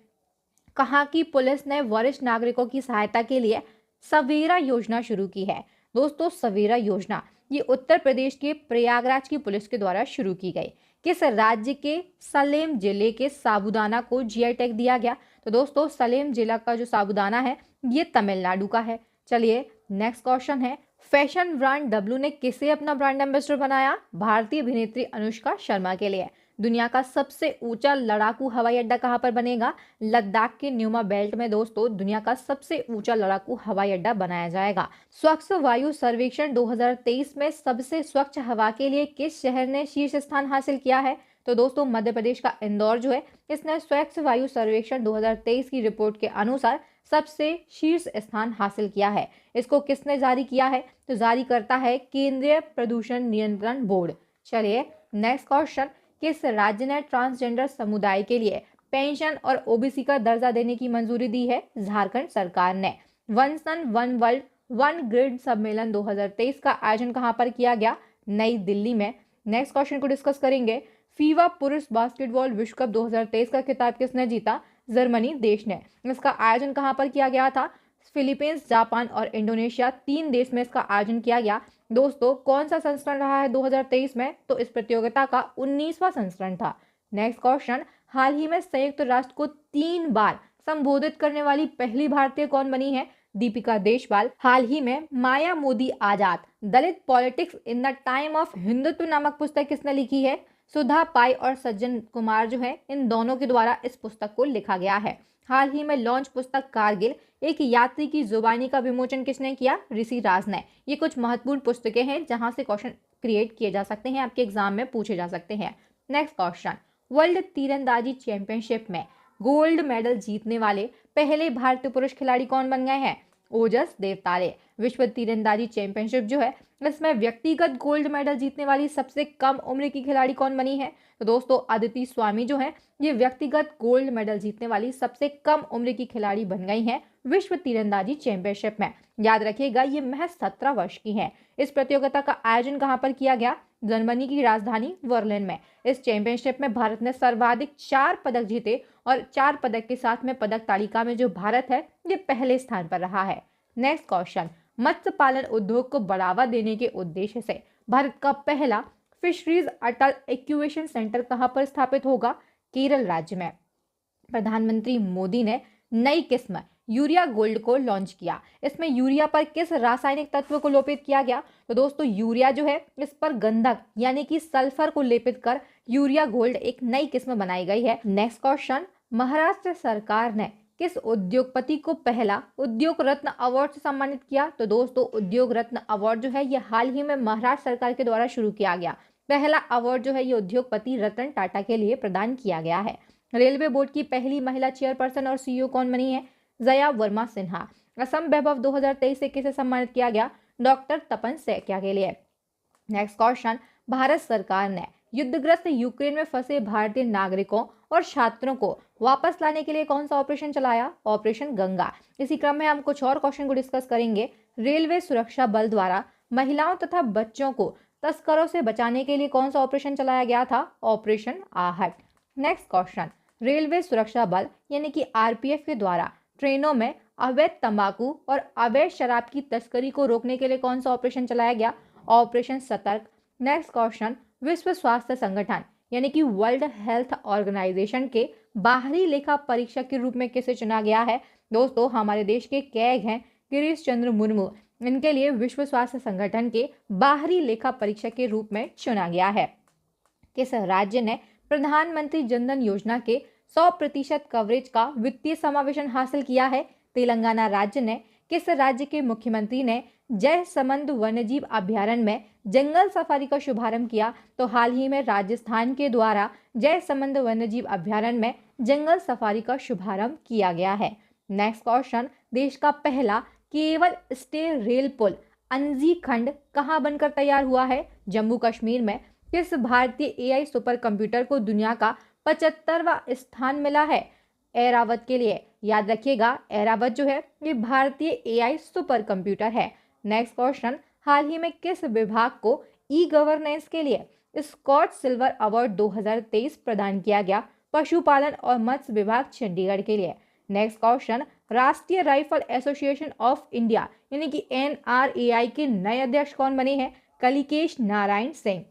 कहाँ की पुलिस ने वरिष्ठ नागरिकों की सहायता के लिए सवेरा योजना शुरू की है? दोस्तों, सवेरा योजना ये उत्तर प्रदेश के प्रयागराज की पुलिस के द्वारा शुरू की गई। किस राज्य के सलेम जिले के साबूदाना को जीआई टैग दिया गया? तो दोस्तों, सलेम जिला का जो साबूदाना है ये तमिलनाडु का है। चलिए नेक्स्ट क्वेश्चन है, फैशन ब्रांड डब्ल्यू ने किसे अपना ब्रांड एम्बेसडर बनाया? भारतीय अभिनेत्री अनुष्का शर्मा के लिए। दुनिया का सबसे ऊंचा लड़ाकू हवाई अड्डा कहां पर बनेगा? लद्दाख के न्यूमा बेल्ट में दोस्तों दुनिया का सबसे ऊंचा लड़ाकू हवाई अड्डा बनाया जाएगा। स्वच्छ वायु सर्वेक्षण 2023 में सबसे स्वच्छ हवा के लिए किस शहर ने शीर्ष स्थान हासिल किया है? तो दोस्तों, मध्य प्रदेश का इंदौर जो है इसने स्वच्छ वायु सर्वेक्षण 2023 की रिपोर्ट के अनुसार सबसे शीर्ष स्थान हासिल किया है। इसको किसने जारी किया है? तो जारी करता है केंद्रीय प्रदूषण नियंत्रण बोर्ड। चलिए नेक्स्ट क्वेश्चन, किस राज्य ने ट्रांसजेंडर समुदाय के लिए पेंशन और ओबीसी का दर्जा देने की मंजूरी दी है? झारखंड सरकार ने। One sun one world one grid सम्मेलन 2023 का आयोजन कहां पर किया गया? नई दिल्ली में। नेक्स्ट क्वेश्चन को डिस्कस करेंगे, फीवा पुरुष बास्केटबॉल विश्व कप 2023 का खिताब किसने जीता? जर्मनी देश ने। इसका आयोजन कहां पर किया गया था? फिलीपींस, जापान और इंडोनेशिया 3 देश में इसका आयोजन किया गया। दोस्तों, कौन सा संस्करण रहा है 2023 में? तो इस प्रतियोगिता का 19वां संस्करण था। नेक्स्ट क्वेश्चन, हाल ही में संयुक्त राष्ट्र को 3 बार संबोधित करने वाली पहली भारतीय कौन बनी है? दीपिका देशपाल। हाल ही में Maya Modi Azad Dalit politics in the time of Hindutva नामक पुस्तक किसने लिखी है? सुधा पाई और सज्जन कुमार जो है इन दोनों के द्वारा इस पुस्तक को लिखा गया है। हाल ही में लॉन्च पुस्तक कारगिल एक यात्री की जुबानी का विमोचन किसने किया? ऋषि राज ने। ये कुछ महत्वपूर्ण पुस्तकें हैं जहां से क्वेश्चन क्रिएट किए जा सकते हैं, आपके एग्जाम में पूछे जा सकते हैं। नेक्स्ट क्वेश्चन, वर्ल्ड तीरंदाजी चैंपियनशिप में गोल्ड मेडल जीतने वाले पहले भारतीय पुरुष खिलाड़ी कौन बन गए हैं? ओजस देवताले। विश्व तीरंदाजी चैंपियनशिप जो है इसमें व्यक्तिगत गोल्ड मेडल जीतने वाली सबसे कम उम्र की खिलाड़ी कौन बनी है? तो दोस्तों, अदिति स्वामी जो है ये व्यक्तिगत गोल्ड मेडल जीतने वाली सबसे कम उम्र की खिलाड़ी बन गई हैं विश्व तीरंदाजी चैंपियनशिप में। याद रखिएगा, ये महज 17 वर्ष की हैं। इस प्रतियोगिता का आयोजन कहां पर किया गया? जर्मनी की राजधानी बर्लिन में। इस चैंपियनशिप में भारत ने सर्वाधिक 4 पदक जीते और 4 पदक के साथ में पदक तालिका में जो भारत है ये पहले स्थान पर रहा है। नेक्स्ट क्वेश्चन, मत्स्य पालन उद्योग को बढ़ावा देने के उद्देश्य से भारत का पहला फिशरीज अटल एक्यूएशन सेंटर कहां पर स्थापित होगा? केरल राज्य में। प्रधानमंत्री मोदी ने नई किस्म यूरिया गोल्ड को लॉन्च किया। इसमें यूरिया पर किस रासायनिक तत्व को लेपित किया गया? तो दोस्तों, यूरिया जो है इस पर गंधक यानी कि सल्फर को लेपित कर यूरिया गोल्ड एक नई किस्म बनाई गई है। नेक्स्ट क्वेश्चन, महाराष्ट्र सरकार ने किस उद्योगपति को पहला उद्योग रत्न अवार्ड से सम्मानित किया? तो दोस्तों, उद्योग रत्न अवार्ड जो है ये हाल ही में महाराष्ट्र सरकार के द्वारा शुरू किया गया। पहला अवार्ड जो है ये उद्योगपति रतन टाटा के लिए प्रदान किया गया है। रेलवे बोर्ड की पहली महिला चेयरपर्सन और सीईओ कौन बनी है? जया वर्मा सिन्हा। असम वैभव 2023 से किसे सम्मानित किया गया? डॉक्टर तपन सैकिया के लिए। नेक्स्ट क्वेश्चन, भारत सरकार ने युद्धग्रस्त यूक्रेन में फंसे भारतीय नागरिकों और छात्रों को वापस लाने के लिए कौन सा ऑपरेशन चलाया? ऑपरेशन गंगा। इसी क्रम में हम कुछ और क्वेश्चन को डिस्कस करेंगे। रेलवे सुरक्षा बल द्वारा महिलाओं तथा बच्चों को तस्करों से बचाने के लिए कौन सा ऑपरेशन चलाया गया था? ऑपरेशन आहट। नेक्स्ट क्वेश्चन, रेलवे सुरक्षा बल यानी कि आरपीएफ के द्वारा ट्रेनों में अवैध तंबाकू और अवैध शराब की तस्करी को रोकने के लिए कौन सा ऑपरेशन चलाया गया? ऑपरेशन सतर्क। नेक्स्ट क्वेश्चन, विश्व स्वास्थ्य संगठन यानी कि वर्ल्ड हेल्थ ऑर्गेनाइजेशन के बाहरी लेखा परीक्षक के रूप में किसे चुना गया है? दोस्तों, हमारे देश के कैग हैं गिरीश चंद्र मुर्मू। इनके लिए विश्व स्वास्थ्य संगठन के बाहरी लेखा परीक्षक के रूप में चुना गया है। किस राज्य ने प्रधानमंत्री जनधन योजना के 100% कवरेज का वित्तीय समावेशन हासिल किया है? तेलंगाना राज्य ने। किस राज्य के मुख्यमंत्री ने जयसमंद वन्यजीव अभ्यारण्य में जंगल सफारी का शुभारंभ किया? तो हाल ही में राजस्थान के द्वारा जयसमंद वन्यजीव अभ्यारण्य में जंगल सफारी का शुभारंभ किया गया है। नेक्स्ट क्वेश्चन, देश का पहला केबल स्टे रेल पुल अंजी खंड कहाँ बनकर तैयार हुआ है? जम्मू कश्मीर में। किस भारतीय एआई सुपर कंप्यूटर को दुनिया का 75वां स्थान मिला है? एरावत के लिए। याद रखिएगा, एरावत जो है ये भारतीय एआई सुपर कंप्यूटर है। नेक्स्ट क्वेश्चन, हाल ही में किस विभाग को ई गवर्नेंस के लिए स्कॉच सिल्वर अवार्ड 2023 प्रदान किया गया? पशुपालन और मत्स्य विभाग चंडीगढ़ के लिए। नेक्स्ट क्वेश्चन, राष्ट्रीय राइफल एसोसिएशन ऑफ इंडिया यानी कि NRAI के नए अध्यक्ष कौन बने हैं? कलिकेश नारायण सिंह।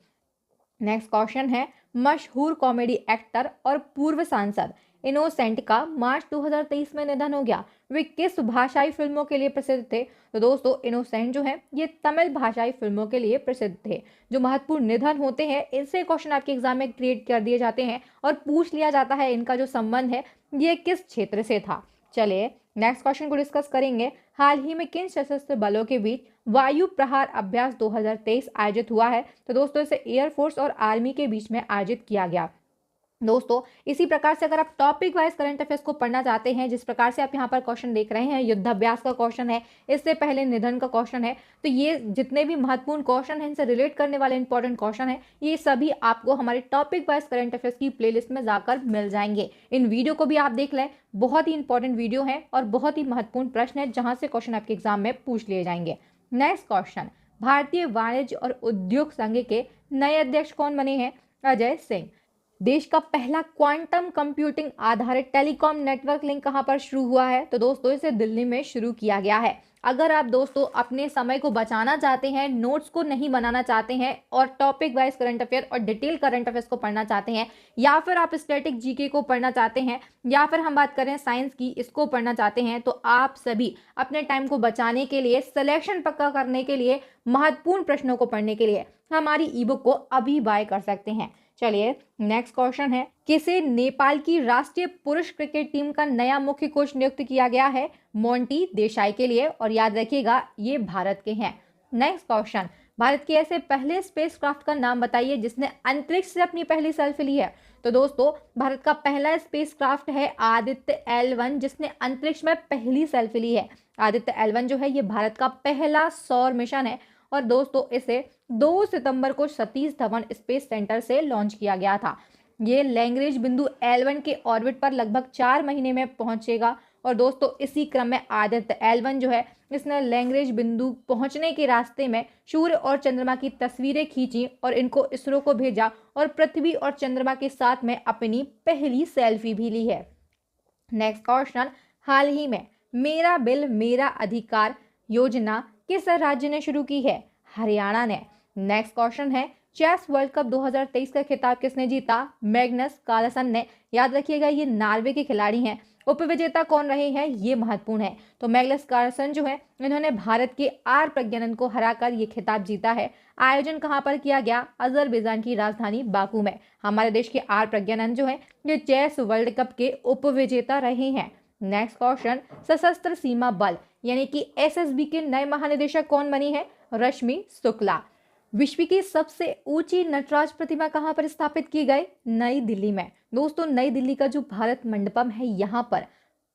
नेक्स्ट क्वेश्चन है, मशहूर कॉमेडी एक्टर और पूर्व सांसद इनोसेंट का मार्च 2023 में निधन हो गया। वे किस भाषाई फिल्मों के लिए प्रसिद्ध थे? तो दोस्तों इनोसेंट जो है ये तमिल भाषाई फिल्मों के लिए प्रसिद्ध थे। जो महत्वपूर्ण निधन होते हैं इनसे क्वेश्चन आपके एग्जाम में क्रिएट कर दिए जाते हैं और पूछ लिया जाता है इनका जो संबंध है ये किस क्षेत्र से था। चलिए नेक्स्ट क्वेश्चन को डिस्कस करेंगे। हाल ही में किन सशस्त्र बलों के बीच वायु प्रहार अभ्यास 2023 आयोजित हुआ है? तो दोस्तों इसे एयरफोर्स और आर्मी के बीच में आयोजित किया गया। दोस्तों इसी प्रकार से अगर आप टॉपिक वाइज करंट अफेयर्स को पढ़ना चाहते हैं, जिस प्रकार से आप यहाँ पर क्वेश्चन देख रहे हैं, युद्धाभ्यास का क्वेश्चन है, इससे पहले निधन का क्वेश्चन है, तो ये जितने भी महत्वपूर्ण क्वेश्चन हैं इनसे रिलेट करने वाले इंपॉर्टेंट क्वेश्चन है, ये सभी आपको हमारे टॉपिक वाइज करंट अफेयर्स की प्लेलिस्ट में जाकर मिल जाएंगे। इन वीडियो को भी आप देख लें, बहुत ही इंपॉर्टेंट वीडियो है और बहुत ही महत्वपूर्ण प्रश्न है जहां से क्वेश्चन आपके एग्जाम में पूछ लिए जाएंगे। नेक्स्ट क्वेश्चन, भारतीय वाणिज्य और उद्योग संघ के नए अध्यक्ष कौन बने हैं? अजय सिंह। देश का पहला क्वांटम कंप्यूटिंग आधारित टेलीकॉम नेटवर्क लिंक कहां पर शुरू हुआ है? तो दोस्तों इसे दिल्ली में शुरू किया गया है। अगर आप दोस्तों अपने समय को बचाना चाहते हैं, नोट्स को नहीं बनाना चाहते हैं और टॉपिक वाइज करंट अफेयर और डिटेल करंट अफेयर्स को पढ़ना चाहते हैं, या फिर आप स्टैटिक जीके को पढ़ना चाहते हैं, या फिर हम बात करें साइंस की, इसको पढ़ना चाहते हैं, तो आप सभी अपने टाइम को बचाने के लिए, सिलेक्शन पक्का करने के लिए, महत्वपूर्ण प्रश्नों को पढ़ने के लिए हमारी ई बुक को अभी बाय कर सकते हैं। चलिए नेक्स्ट क्वेश्चन है, किसे नेपाल की राष्ट्रीय पुरुष क्रिकेट टीम का नया मुख्य कोच नियुक्त किया गया है? मोंटी देसाई के लिए, और याद रखिएगा ये भारत के हैं। नेक्स्ट क्वेश्चन, भारत के ऐसे पहले स्पेसक्राफ्ट का नाम बताइए जिसने अंतरिक्ष से अपनी पहली सेल्फी ली है। तो दोस्तों भारत का पहला स्पेसक्राफ्ट है आदित्य L1 जिसने अंतरिक्ष में पहली सेल्फी ली है। आदित्य L1 जो है ये भारत का पहला सौर मिशन है और दोस्तों इसे 2 सितंबर को सतीश धवन स्पेस सेंटर से लॉन्च किया गया था। ये लैग्रेंज बिंदु L1 के ऑर्बिट पर लगभग 4 महीने में पहुंचेगा और दोस्तों इसी क्रम में आदित्य L1 जो है इसने लैग्रेंज बिंदु पहुंचने के रास्ते में सूर्य और चंद्रमा की तस्वीरें खींची और इनको इसरो को भेजा और पृथ्वी और चंद्रमा के साथ में अपनी पहली सेल्फी भी ली है। नेक्स्ट क्वेश्चन, हाल ही में मेरा बिल मेरा अधिकार योजना किस राज्य ने शुरू की है? हरियाणा ने। नेक्स्ट क्वेश्चन है, चेस वर्ल्ड कप 2023 का खिताब किसने जीता? मैग्नस कार्लसन ने। याद रखिएगा ये नॉर्वे के खिलाड़ी हैं। उपविजेता कौन रहे हैं? ये महत्वपूर्ण है। तो मैग्नस कार्लसन जो है इन्होंने भारत के आर प्रज्ञानन को हराकर ये खिताब जीता है। आयोजन कहाँ पर किया गया? अजरबैजान की राजधानी बाकू में। हमारे देश के आर प्रज्ञानन जो है ये चेस वर्ल्ड कप के उपविजेता रहे हैं। नेक्स्ट क्वेश्चन, सशस्त्र सीमा बल यानी कि SSB के नए महानिदेशक कौन बनी है? रश्मि शुक्ला। विश्व की सबसे ऊंची नटराज प्रतिमा कहां पर स्थापित की गई? नई दिल्ली में। दोस्तों नई दिल्ली का जो भारत मंडपम है यहाँ पर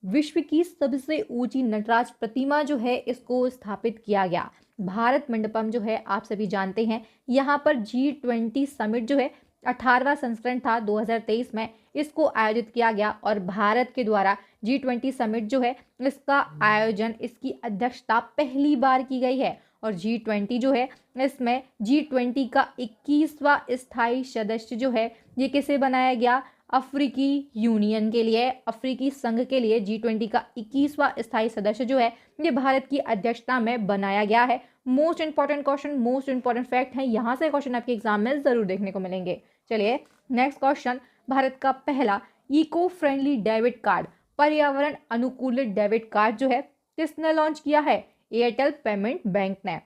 विश्व की सबसे ऊंची नटराज प्रतिमा जो है इसको स्थापित किया गया। भारत मंडपम जो है आप सभी जानते हैं, यहाँ पर G20 समिट जो है 18वां संस्करण था 2023 में, इसको आयोजित किया गया और भारत के द्वारा G20 समिट जो है इसका आयोजन, इसकी अध्यक्षता पहली बार की गई है। और G20 जो है इसमें G20 का 21वां स्थायी सदस्य जो है ये किसे बनाया गया? अफ्रीकी यूनियन के लिए, अफ्रीकी संघ के लिए G20 का 21वां स्थायी सदस्य जो है ये भारत की अध्यक्षता में बनाया गया है। Most important question, most important fact है, यहाँ से क्वेश्चन आपके एग्जाम में जरूर देखने को मिलेंगे। चलिए नेक्स्ट क्वेश्चन, भारत का पहला इको फ्रेंडली डेबिट कार्ड, पर्यावरण अनुकूलित डेबिट कार्ड जो है किसने लॉन्च किया है? एयरटेल पेमेंट बैंक ने।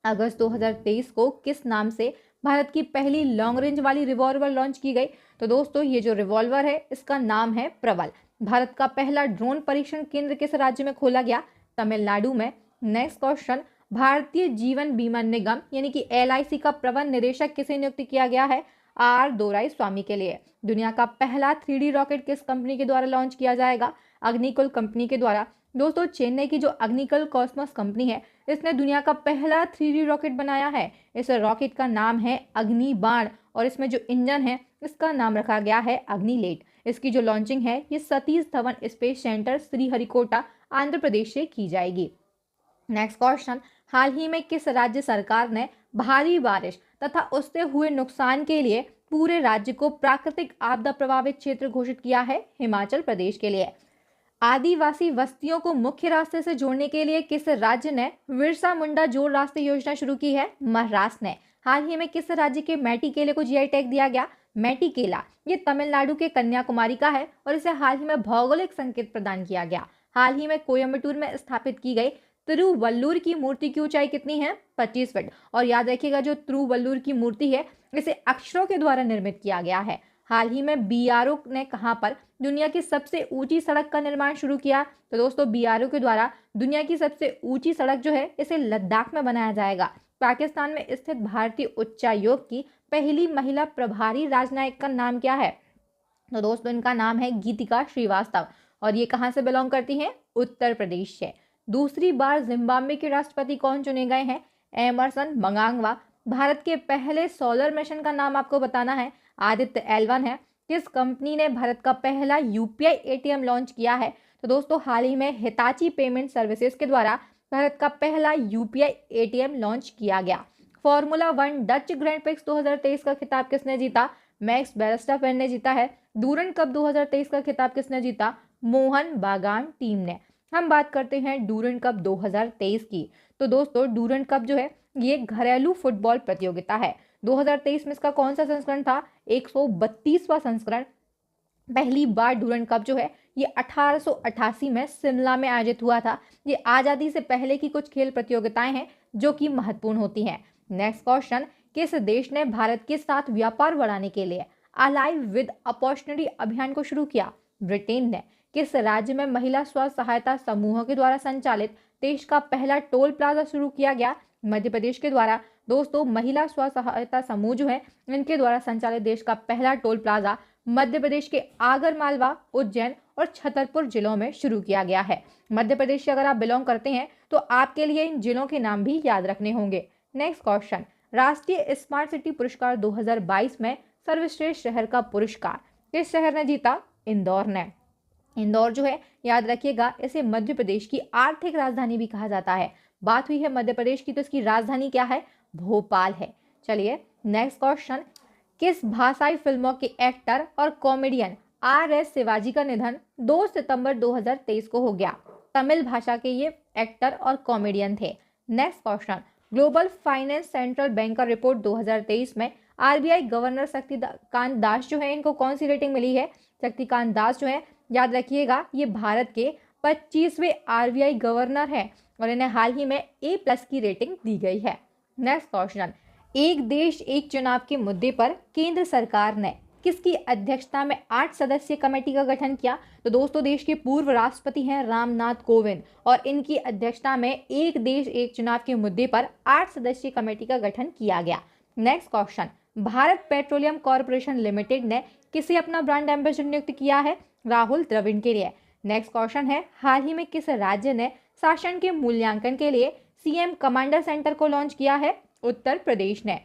अगस्त 2023 को किस नाम से भारत की पहली लॉन्ग रेंज वाली रिवॉल्वर लॉन्च की गई? तो दोस्तों ये जो रिवॉल्वर है इसका नाम है प्रबल। भारत का पहला ड्रोन परीक्षण केंद्र किस राज्य में खोला गया? तमिलनाडु में। नेक्स्ट क्वेश्चन, भारतीय जीवन बीमा निगम यानी कि LIC का प्रबंध निदेशक किसे नियुक्त किया गया है? R दोराईस्वामी के लिए। दुनिया का पहला 3D रॉकेट किस कंपनी के द्वारा लॉन्च किया जाएगा? अग्निकुल कंपनी के द्वारा। दोस्तों, चेन्नई की जो अग्निकुल कॉस्मोस कंपनी है, इसने दुनिया का पहला 3D रॉकेट बनाया है। इस रॉकेट का नाम है अग्निबाण और इसमें जो इंजन है इसका नाम रखा गया है अग्निलेट। इसकी जो लॉन्चिंग है ये सतीश धवन स्पेस सेंटर श्रीहरिकोटा आंध्र प्रदेश से की जाएगी। नेक्स्ट क्वेश्चन, हाल ही में किस राज्य सरकार ने भारी बारिश तथा उससे हुए नुकसान के लिए पूरे राज्य को प्राकृतिक आपदा प्रभावित क्षेत्र घोषित किया है? हिमाचल प्रदेश के लिए। आदिवासी बस्तियों को मुख्य रास्ते से जोड़ने के लिए किस राज्य ने बिरसा मुंडा जोड़ रास्ते योजना शुरू की है? महाराष्ट्र ने। हाल ही में किस राज्य के मैटी केले को GI टैग दिया गया? मैटी केला ये तमिलनाडु के कन्याकुमारी का है और इसे हाल ही में भौगोलिक संकेत प्रदान किया गया। हाल ही में कोयम्बटूर में स्थापित की गई तिरुवल्लुर की मूर्ति की ऊंचाई कितनी है? 25 फीट। और याद रखिएगा, जो तिरुवल्लुर की मूर्ति है इसे अक्षरों के द्वारा निर्मित किया गया है। हाल ही में BRO ने कहां पर दुनिया की सबसे ऊंची सड़क का निर्माण शुरू किया? तो दोस्तों, BRO के द्वारा दुनिया की सबसे ऊंची सड़क जो है इसे लद्दाख में बनाया जाएगा। पाकिस्तान में स्थित भारतीय उच्चायोग की पहली महिला प्रभारी राजनयिक का नाम क्या है? तो दोस्तों, इनका नाम है गीतिका श्रीवास्तव और ये कहां से बिलोंग करती हैं? उत्तर प्रदेश से। दूसरी बार जिम्बाब्वे के राष्ट्रपति कौन चुने गए हैं? एमरसन मंगांगवा। भारत के पहले सोलर मिशन का नाम आपको बताना है। आदित्य L1 है। किस कंपनी ने भारत का पहला UPI ATM लॉन्च किया है? तो दोस्तों, हाल ही में हिताची पेमेंट सर्विसेज के द्वारा भारत का पहला UPI ATM लॉन्च किया गया। फॉर्मूला 1 डच ग्रैंड प्रिक्स 2023 का खिताब किसने जीता? मैक्स वर्स्टैपेन ने जीता है। डूरंड कप 2023 का खिताब किसने जीता? मोहन बागान टीम ने। हम बात करते हैं डूरंड कप 2023 की। तो दोस्तों, डूरंड कप जो है ये घरेलू फुटबॉल प्रतियोगिता है। 2023 में इसका कौन सा संस्करण था? 132वां संस्करण। पहली बार डूरंड कप जो है ये 1888 में शिमला में आयोजित हुआ था। ये आज़ादी से पहले की कुछ खेल प्रतियोगिताएं हैं जो कि महत्वपूर्ण होती हैं। नेक्स्ट क्वेश्चन, किस देश ने भारत के साथ व्यापार बढ़ाने के लिए अलाइव विद अपॉर्चुनिटी अभियान को शुरू किया? ब्रिटेन ने। किस राज्य में महिला स्व सहायता समूहों के द्वारा संचालित देश का पहला टोल प्लाजा शुरू किया गया? मध्य प्रदेश के द्वारा। दोस्तों, महिला स्व सहायता समूह जो है इनके द्वारा संचालित देश का पहला टोल प्लाजा मध्य प्रदेश के आगरमालवा, उज्जैन और छतरपुर जिलों में शुरू किया गया है। मध्य प्रदेश से अगर आप बिलोंग करते हैं तो आपके लिए इन जिलों के नाम भी याद रखने होंगे। नेक्स्ट क्वेश्चन, राष्ट्रीय स्मार्ट सिटी पुरस्कार 2022 में सर्वश्रेष्ठ शहर का पुरस्कार किस शहर ने जीता? इंदौर ने। इंदौर जो है याद रखिएगा, इसे मध्य प्रदेश की आर्थिक राजधानी भी कहा जाता है। बात हुई है मध्य प्रदेश की तो इसकी राजधानी क्या है? भोपाल है। चलिए नेक्स्ट क्वेश्चन, किस भाषाई फिल्मों के एक्टर और कॉमेडियन RS शिवाजी का निधन 2 सितंबर 2023 को हो गया? तमिल भाषा के ये एक्टर और कॉमेडियन थे। Next question, global finance central bank का रिपोर्ट 2023 में RBI गवर्नर शक्तिकांत दास जो है इनको कौन सी रेटिंग मिली है? शक्तिकांत दास जो है याद रखिएगा ये भारत के 25वें RBI गवर्नर है और इन्हें हाल ही में A+ की रेटिंग दी गई है। नेक्स्ट क्वेश्चन, एक देश एक चुनाव के मुद्दे पर केंद्र सरकार ने किसकी अध्यक्षता में 8 सदस्यीय कमेटी का गठन किया? तो दोस्तों, देश के पूर्व राष्ट्रपति हैं रामनाथ कोविंद और इनकी अध्यक्षता में एक देश एक चुनाव के मुद्दे पर 8 सदस्यीय कमेटी का गठन किया गया। Next question, Bharat petroleum corporation limited ने किसे अपना ब्रांड एम्बेसडर नियुक्त किया है? राहुल द्रविड़ के लिए। नेक्स्ट क्वेश्चन है, हाल ही में किस राज्य ने शासन के मूल्यांकन के लिए CM कमांडर सेंटर को लॉन्च किया है? उत्तर प्रदेश ने।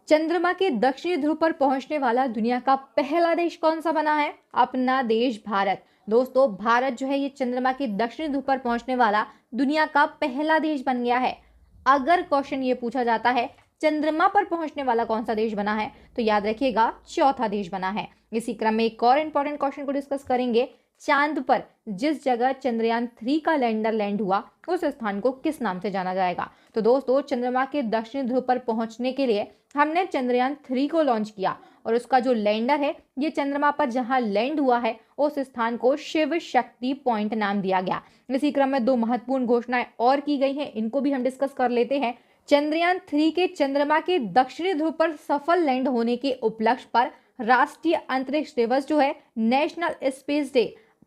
चंद्रमा के दक्षिणी ध्रुव पर पहुंचने वाला दुनिया का पहला देश कौन सा बना है? अपना देश भारत। दोस्तों, भारत जो है ये चंद्रमा के दक्षिणी ध्रुव पर पहुंचने वाला दुनिया का पहला देश बन गया है। अगर क्वेश्चन ये पूछा जाता है चंद्रमा पर पहुंचने वाला कौन सा देश बना है, तो याद रखिएगा चौथा देश बना है। इसी क्रम में एक और इंपॉर्टेंट क्वेश्चन को डिस्कस करेंगे। चांद पर जिस जगह चंद्रयान 3 का लैंडर लैंड हुआ उस स्थान को किस नाम से जाना जाएगा? तो दोस्तों, चंद्रमा के दक्षिणी ध्रुव पर पहुंचने के लिए हमने चंद्रयान 3 को लॉन्च किया और उसका जो लैंडर है ये चंद्रमा पर जहां लैंड हुआ है उस स्थान को शिव शक्ति पॉइंट नाम दिया गया। इसी क्रम में 2 महत्वपूर्ण घोषणाएं और की गई हैं, इनको भी हम डिस्कस कर लेते हैं। चंद्रयान 3 के चंद्रमा के दक्षिणी ध्रुव पर सफल लैंड होने के उपलक्ष्य पर राष्ट्रीय अंतरिक्ष दिवस जो है नेशनल स्पेस डे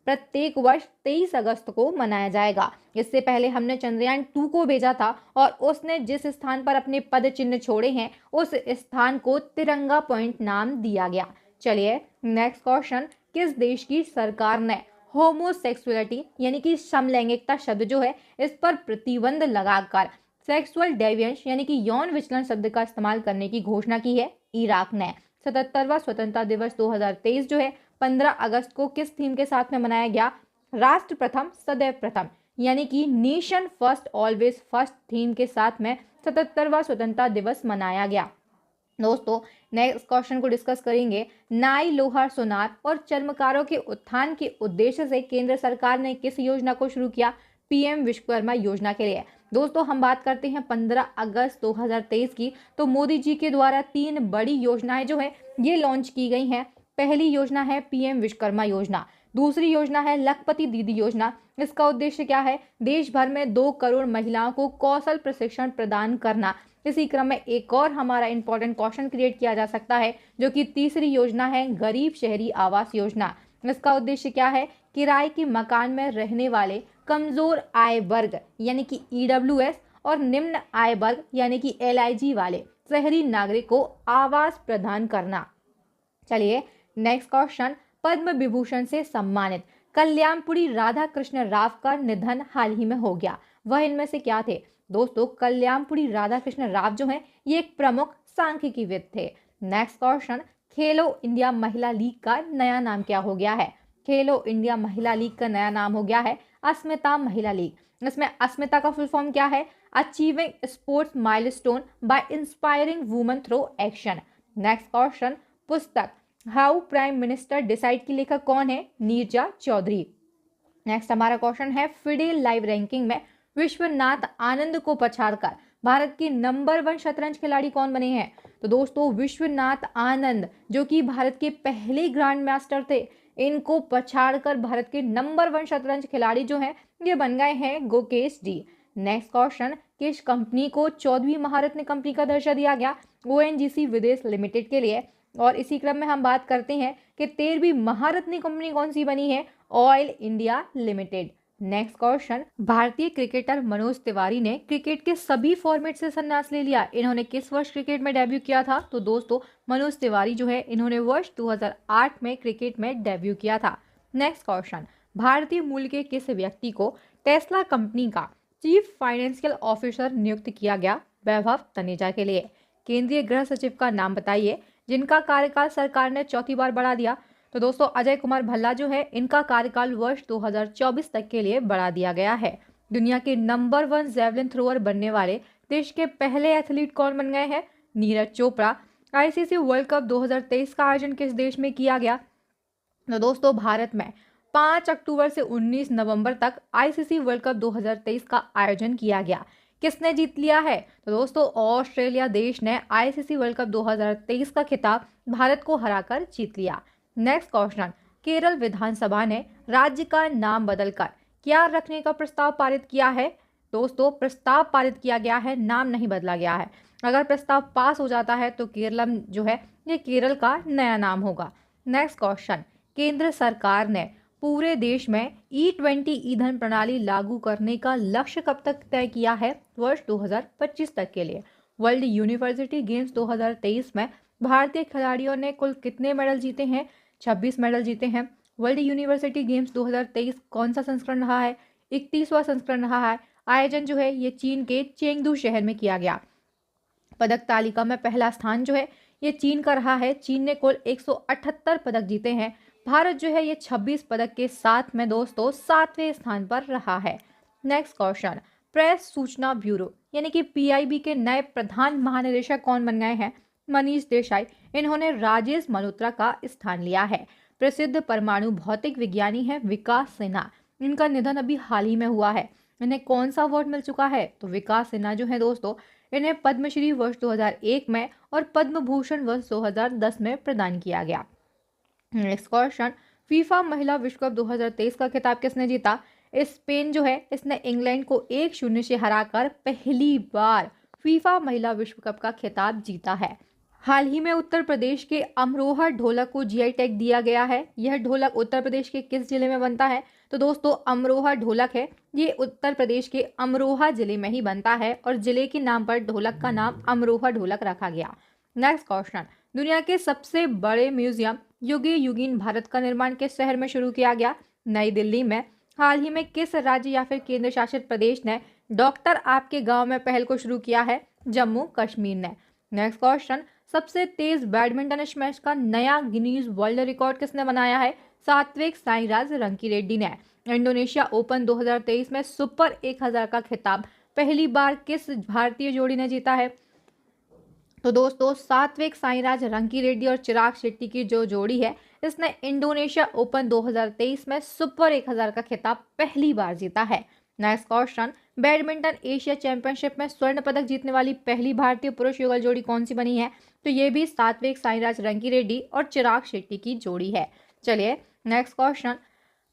प्रत्येक वर्ष 23 अगस्त को मनाया जाएगा। इससे पहले हमने चंद्रयान 2 को भेजा था और उसने जिस स्थान पर अपने पद चिन्ह छोड़े हैं उस स्थान को तिरंगा पॉइंट नाम दिया गया। चलिए नेक्स्ट क्वेश्चन, किस देश की सरकार ने होमोसेक्सुअलिटी यानी कि समलैंगिकता शब्द जो है इस पर प्रतिबंध लगाकर सेक्सुअल डेविएंस यानी कि यौन विचलन शब्द का इस्तेमाल करने की घोषणा की है? इराक ने। 77वां स्वतंत्रता दिवस 2023 जो है 15 अगस्त को किस थीम के साथ में मनाया गया? राष्ट्र प्रथम सदैव प्रथम यानी कि nation first always first theme के साथ में 77वां स्वतंत्रता दिवस मनाया गया। दोस्तों नेक्स्ट क्वेश्चन को डिस्कस करेंगे। नाई, लोहार, सुनार और चर्मकारों के उत्थान के उद्देश्य से केंद्र सरकार ने किस योजना को शुरू किया? पीएम विश्वकर्मा योजना के लिए। दोस्तों हम बात करते हैं 15 अगस्त 2023 की, तो मोदी जी के द्वारा 3 बड़ी योजनाएं जो है ये लॉन्च की गई हैं। पहली योजना है पीएम विश्वकर्मा योजना, दूसरी योजना है लखपति दीदी योजना। इसका उद्देश्य क्या है? देश भर में 2 करोड़ महिलाओं को कौशल प्रशिक्षण प्रदान करना। इसी क्रम में एक और हमारा इंपॉर्टेंट क्वेश्चन क्रिएट किया जा सकता है, जो कि तीसरी योजना है गरीब शहरी आवास योजना। इसका उद्देश्य क्या है? किराए के मकान में रहने वाले कमजोर आय वर्ग यानी कि ईडब्ल्यूएस और निम्न आय वर्ग यानी कि एलआईजी वाले शहरी नागरिक को आवास प्रदान करना। चलिए नेक्स्ट क्वेश्चन, पद्म विभूषण से सम्मानित कल्याणपुरी राधा कृष्ण राव का निधन हाल ही में हो गया। वह इनमें से क्या थे? दोस्तों कल्याणपुरी राधा कृष्ण राव जो है ये एक प्रमुख सांख्यिकीविद थे। नेक्स्ट क्वेश्चन, खेलो इंडिया महिला लीग का नया नाम क्या हो गया है? खेलो इंडिया महिला लीग का नया नाम हो गया है अस्मिता महिला लीग। इसमें अस्मिता का फुल फॉर्म क्या है? Achieving sports milestone by inspiring women through action. Next question, पुस्तक हाउ प्राइम मिनिस्टर डिसाइड की लेखक कौन है? नीरजा चौधरी। नेक्स्ट हमारा क्वेश्चन है, फिडे लाइव रैंकिंग में विश्वनाथ आनंद को पछाड़कर भारत के नंबर 1 शतरंज खिलाड़ी कौन बने हैं? तो दोस्तों विश्वनाथ आनंद जो कि भारत के पहले ग्रैंड मास्टर थे, इनको पछाड़कर भारत के नंबर 1 शतरंज खिलाड़ी जो हैं ये बन गए हैं गुकेश जी। नेक्स्ट क्वेश्चन, किस कंपनी को 14वीं महारत्न कंपनी का दर्जा दिया गया? ओएनजीसी विदेश लिमिटेड के लिए। और इसी क्रम में हम बात करते हैं कि 13वीं महारत्न कंपनी कौन सी बनी है? Oil India limited. Next question, भारतीय क्रिकेटर मनोज तिवारी ने क्रिकेट के सभी फॉर्मेट से संन्यास ले लिया। इन्होंने किस वर्ष क्रिकेट में डेब्यू किया था? तो दोस्तों मनोज तिवारी जो है इन्होंने वर्ष 2008 में क्रिकेट में डेब्यू किया था। नेक्स्ट क्वेश्चन, भारतीय मूल के किस व्यक्ति को टेस्ला कंपनी का चीफ फाइनेंशियल ऑफिसर नियुक्त किया गया? वैभव तनेजा के लिए। केंद्रीय गृह सचिव का नाम बताइए जिनका कार्यकाल सरकार ने चौथी बार बढ़ा दिया। तो दोस्तों अजय कुमार भल्ला जो है इनका कार्यकाल वर्ष 2024 तक के लिए बढ़ा दिया गया है। दुनिया के नंबर 1 जेवलिन थ्रोअर बनने वाले देश के पहले एथलीट कौन बन गए हैं? Neeraj Chopra. ICC world cup 2023 का आयोजन किस देश में किया गया? तो दोस्तों भारत में 5 अक्टूबर से 19 नवंबर तक आईसीसी वर्ल्ड कप 2023 का आयोजन किया गया। किसने जीत लिया है? तो दोस्तों ऑस्ट्रेलिया देश ने आईसीसी वर्ल्ड कप 2023 का खिताब भारत को हराकर जीत लिया। नेक्स्ट क्वेश्चन, केरल विधानसभा ने राज्य का नाम बदलकर क्या रखने का प्रस्ताव पारित किया है? दोस्तों प्रस्ताव पारित किया गया है, नाम नहीं बदला गया है। अगर प्रस्ताव पास हो जाता है तो केरलम जो है ये केरल का नया नाम होगा। नेक्स्ट क्वेश्चन, केंद्र सरकार ने पूरे देश में E20 ईंधन प्रणाली लागू करने का लक्ष्य कब तक तय किया है? वर्ष 2025 तक के लिए। वर्ल्ड यूनिवर्सिटी गेम्स 2023 में भारतीय खिलाड़ियों ने कुल कितने मेडल जीते हैं? 26 मेडल जीते हैं। वर्ल्ड यूनिवर्सिटी गेम्स 2023 कौन सा संस्करण रहा है? 31वां संस्करण रहा है। आयोजन जो है ये चीन के चेंगडू शहर में किया गया। पदक तालिका में पहला स्थान जो है ये चीन का रहा है। चीन ने कुल 178 पदक जीते हैं। भारत जो है ये 26 पदक के साथ में दोस्तों 7वें स्थान पर रहा है। नेक्स्ट क्वेश्चन, प्रेस सूचना ब्यूरो यानी कि पीआईबी के नए प्रधान महानिदेशक कौन बन गए हैं? मनीष देसाई। इन्होंने राजेश मल्होत्रा का स्थान लिया है। प्रसिद्ध परमाणु भौतिक विज्ञानी है विकास सिन्हा। इनका निधन अभी हाल ही में हुआ है। इन्हें कौन सा अवार्ड मिल चुका है? तो विकास सिन्हा जो है दोस्तों इन्हें पद्मश्री वर्ष 2001 में और पद्म भूषण वर्ष 2010 में प्रदान किया गया। नेक्स्ट क्वेश्चन, फीफा महिला विश्व कप 2023 का खिताब किसने जीता? स्पेन जो है इसने इंग्लैंड को 1-0 से हराकर पहली बार फीफा महिला विश्व कप का खिताब जीता है। हाल ही में उत्तर प्रदेश के अमरोहा ढोलक को जीआई टैग दिया गया है। यह ढोलक उत्तर प्रदेश के किस जिले में बनता है? तो दोस्तों अमरोहा ढोलक है, ये उत्तर प्रदेश के अमरोहा जिले में ही बनता है और जिले के नाम पर ढोलक का नाम अमरोहा ढोलक रखा गया। नेक्स्ट क्वेश्चन, दुनिया के सबसे बड़े म्यूजियम युगे युगीन भारत का निर्माण किस शहर में शुरू किया गया? नई दिल्ली में। हाल ही में किस राज्य या फिर केंद्र शासित प्रदेश ने डॉक्टर आपके गांव में पहल को शुरू किया है? जम्मू कश्मीर ने। नेक्स्ट क्वेश्चन, सबसे तेज बैडमिंटन स्मैश का नया गिनीज वर्ल्ड रिकॉर्ड किसने बनाया है? सात्विक साईराज रंकीरेड्डी ने। इंडोनेशिया ओपन 2023 में सुपर 1000 का खिताब पहली बार किस भारतीय जोड़ी ने जीता है? तो दोस्तों सात्विक साईराज रंकीरेड्डी और चिराग शेट्टी की जो जोड़ी है, इसने इंडोनेशिया ओपन 2023 में सुपर 1000 का खिताब पहली बार जीता है। Next question, badminton Asia championship में स्वर्ण पदक जीतने वाली पहली भारतीय पुरुष युगल जोड़ी कौन सी बनी है? तो ये भी सात्विक साईराज रंकीरेड्डी और चिराग शेट्टी की जोड़ी है। चलिए नेक्स्ट क्वेश्चन,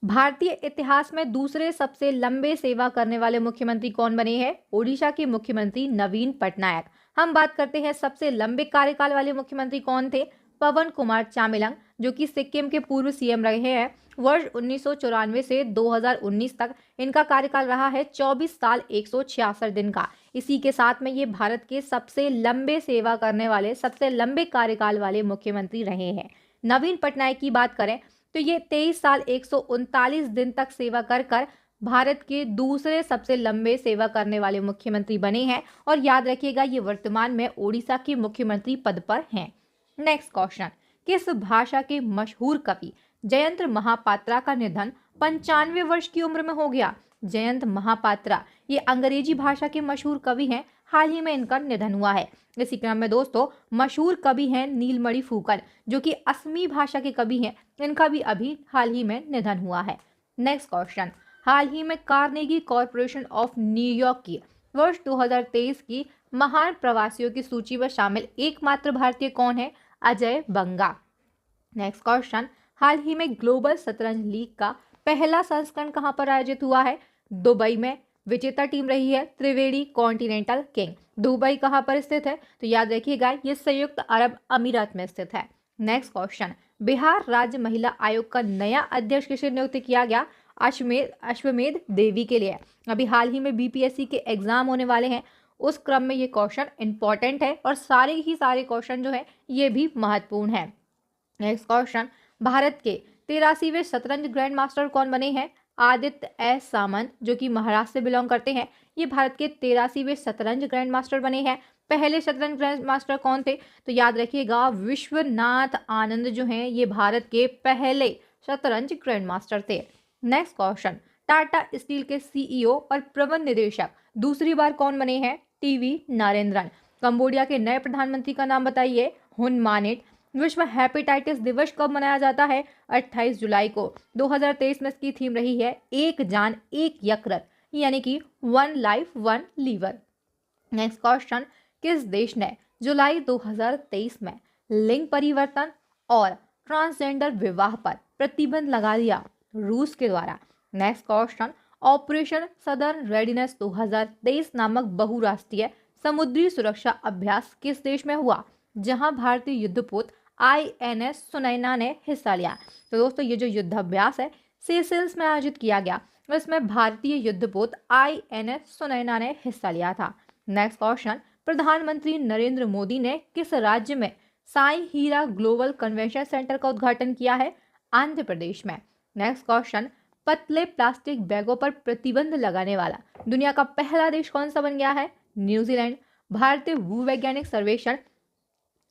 भारतीय इतिहास में दूसरे सबसे लंबे सेवा करने वाले मुख्यमंत्री कौन बने हैं? ओडिशा के मुख्यमंत्री नवीन पटनायक। हम बात करते हैं सबसे लंबे कार्यकाल वाले मुख्यमंत्री कौन थे? पवन कुमार चामिलंग, जो कि सिक्किम के पूर्व सीएम रहे हैं। वर्ष 1994 से 2019 तक इनका कार्यकाल रहा है 24 साल 166 दिन का। इसी के साथ में ये भारत के सबसे लंबे सेवा करने वाले, सबसे लंबे कार्यकाल वाले मुख्यमंत्री रहे हैं। नवीन पटनायक की बात करें तो ये 23 साल 139 दिन तक सेवा कर भारत के दूसरे सबसे लंबे सेवा करने वाले मुख्यमंत्री बने हैं और याद रखिएगा ये वर्तमान में ओडिशा के मुख्यमंत्री पद पर हैं। नेक्स्ट क्वेश्चन, किस भाषा के मशहूर कवि जयंत महापात्रा का निधन 95 वर्ष की उम्र में हो गया? जयंत महापात्रा ये अंग्रेजी भाषा के मशहूर कवि हैं, हाल ही में इनका निधन हुआ है। इसी क्रम में दोस्तों मशहूर कवि हैं नीलमणि फुकन, जो कि असमी भाषा के कवि हैं, इनका भी अभी हाल ही में निधन हुआ है। नेक्स्ट क्वेश्चन, हाल ही में कार्नेगी कॉरपोरेशन ऑफ न्यूयॉर्क की वर्ष 2023 की महान प्रवासियों की सूची में शामिल एकमात्र भारतीय कौन है? अजय बंगा। नेक्स्ट क्वेश्चन, हाल ही में ग्लोबल शतरंज लीग का पहला संस्करण कहां पर आयोजित हुआ है? दुबई में। विजेता टीम रही है त्रिवेणी कॉन्टिनेंटल किंग। दुबई कहां पर स्थित है? तो याद रखिएगा ये संयुक्त अरब अमीरात में स्थित है। नेक्स्ट क्वेश्चन, बिहार राज्य महिला आयोग का नया अध्यक्ष किसे नियुक्त किया गया? अश्वमेध देवी के लिए। अभी हाल ही में बीपीएससी के एग्जाम होने वाले हैं, उस क्रम में ये क्वेश्चन इंपॉर्टेंट है और सारे क्वेश्चन जो है ये भी महत्वपूर्ण है। नेक्स्ट क्वेश्चन, भारत के 83वें शतरंज ग्रैंड मास्टर कौन बने हैं? आदित्य एस सामंत, जो कि महाराष्ट्र से बिलोंग करते हैं, ये भारत के 83वें शतरंज ग्रैंड मास्टर बने हैं। पहले शतरंज ग्रैंड मास्टर कौन थे? तो याद रखिएगा विश्वनाथ आनंद जो हैं ये भारत के पहले शतरंज ग्रैंड मास्टर थे। नेक्स्ट क्वेश्चन, टाटा स्टील के सीईओ और प्रबंध निदेशक दूसरी बार कौन बने हैं? टीवी नरेंद्रन। कंबोडिया के नए प्रधानमंत्री का नाम बताइए? हुन मानेट। विश्व हेपेटाइटिस दिवस कब मनाया जाता है? 28 जुलाई को। 2023 में इसकी थीम रही है एक जान एक यकृत, यानी कि 1 लाइफ 1 लीवर। नेक्स्ट क्वेश्चन, किस देश ने जुलाई 2023 में लिंग परिवर्तन और ट्रांसजेंडर विवाह पर प्रतिबंध लगा दिया? रूस के द्वारा। Next question, operation southern readiness 2023 नामक बहुराष्ट्रीय समुद्री सुरक्षा अभ्यास किस देश में हुआ? जहां भारतीय युद्धपोत INS सुनैना ने हिस्सा लिया। तो दोस्तों ये जो युद्धाभ्यास है सेशेल्स में आयोजित किया गया, इसमें भारतीय युद्धपोत INS सुनैना ने हिस्सा लिया था। नेक्स्ट क्वेश्चन, प्रधानमंत्री नरेंद्र मोदी ने किस राज्य में साई हीरा ग्लोबल कन्वेंशन सेंटर का उद्घाटन किया है? आंध्र प्रदेश में। नेक्स्ट क्वेश्चन, पतले प्लास्टिक बैगों पर प्रतिबंध लगाने वाला दुनिया का पहला देश कौन सा बन गया है? न्यूजीलैंड। भारतीय भूवैज्ञानिक सर्वेक्षण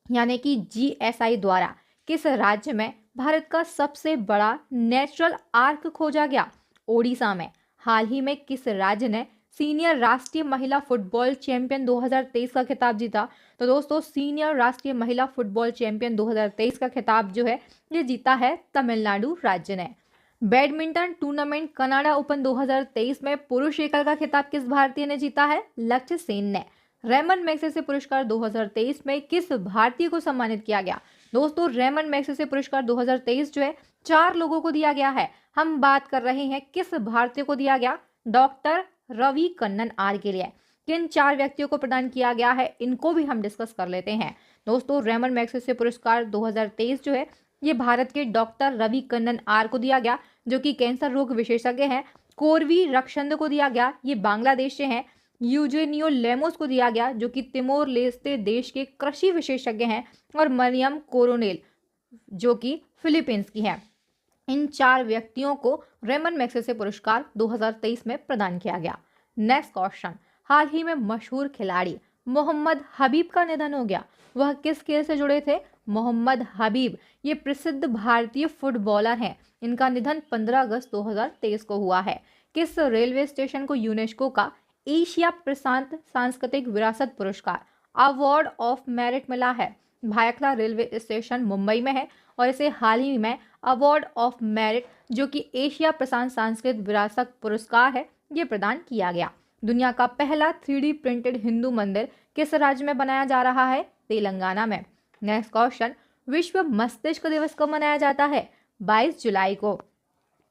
यानी कि GSI द्वारा किस राज्य में भारत का सबसे बड़ा नेचुरल आर्क खोजा गया? ओडिशा में। हाल ही में किस राज्य ने सीनियर राष्ट्रीय महिला फुटबॉल चैंपियन 2023 का खिताब जीता? तो दोस्तों सीनियर राष्ट्रीय महिला फुटबॉल चैंपियन 2023 का खिताब जो है ये जीता है तमिलनाडु राज्य ने। बैडमिंटन टूर्नामेंट कनाडा ओपन 2023 में पुरुष एकल का खिताब किस भारतीय ने जीता है? लक्ष्य सेन ने। रेमन मैग्सेसे पुरस्कार 2023 में किस भारतीय को सम्मानित किया गया? दोस्तों रेमन मैग्सेसे पुरस्कार 2023 जो है 4 लोगों को दिया गया है। हम बात कर रहे हैं किस भारतीय को दिया गया? डॉक्टर रवि कन्नन आर के लिए। किन 4 व्यक्तियों को प्रदान किया गया है इनको भी हम डिस्कस कर लेते हैं। दोस्तों रेमन मैग्सेसे पुरस्कार 2023 जो है ये भारत के डॉक्टर रवि कन्नन आर को दिया गया, जो कि कैंसर रोग विशेषज्ञ हैं। कोरवी रक्षंद को दिया गया, ये बांग्लादेश से हैं। यूजेनियो लेमोस को दिया गया, जो कि तिमोर लेस्ते देश के कृषि विशेषज्ञ हैं। और मरियम कोरोनेल, जो कि फिलीपींस की है। इन 4 व्यक्तियों को रेमन मैग्सेसे पुरस्कार 2023 में प्रदान किया गया। नेक्स्ट क्वेश्चन, हाल ही में मशहूर खिलाड़ी मोहम्मद हबीब का निधन हो गया। वह किस खेल से जुड़े थे? मोहम्मद हबीब ये प्रसिद्ध भारतीय फुटबॉलर हैं। इनका निधन 15 अगस्त 2023 को हुआ है। किस रेलवे स्टेशन को यूनेस्को का एशिया प्रशांत सांस्कृतिक विरासत पुरस्कार अवार्ड ऑफ मेरिट मिला है? भायखला रेलवे स्टेशन मुंबई में है और इसे हाल ही में अवार्ड ऑफ मेरिट, जो कि एशिया प्रशांत सांस्कृतिक विरासत पुरस्कार है, ये प्रदान किया गया। दुनिया का पहला 3D प्रिंटेड हिंदू मंदिर किस राज्य में बनाया जा रहा है? तेलंगाना में। नेक्स्ट क्वेश्चन, विश्व मस्तिष्क दिवस कब मनाया जाता है? 22 जुलाई को।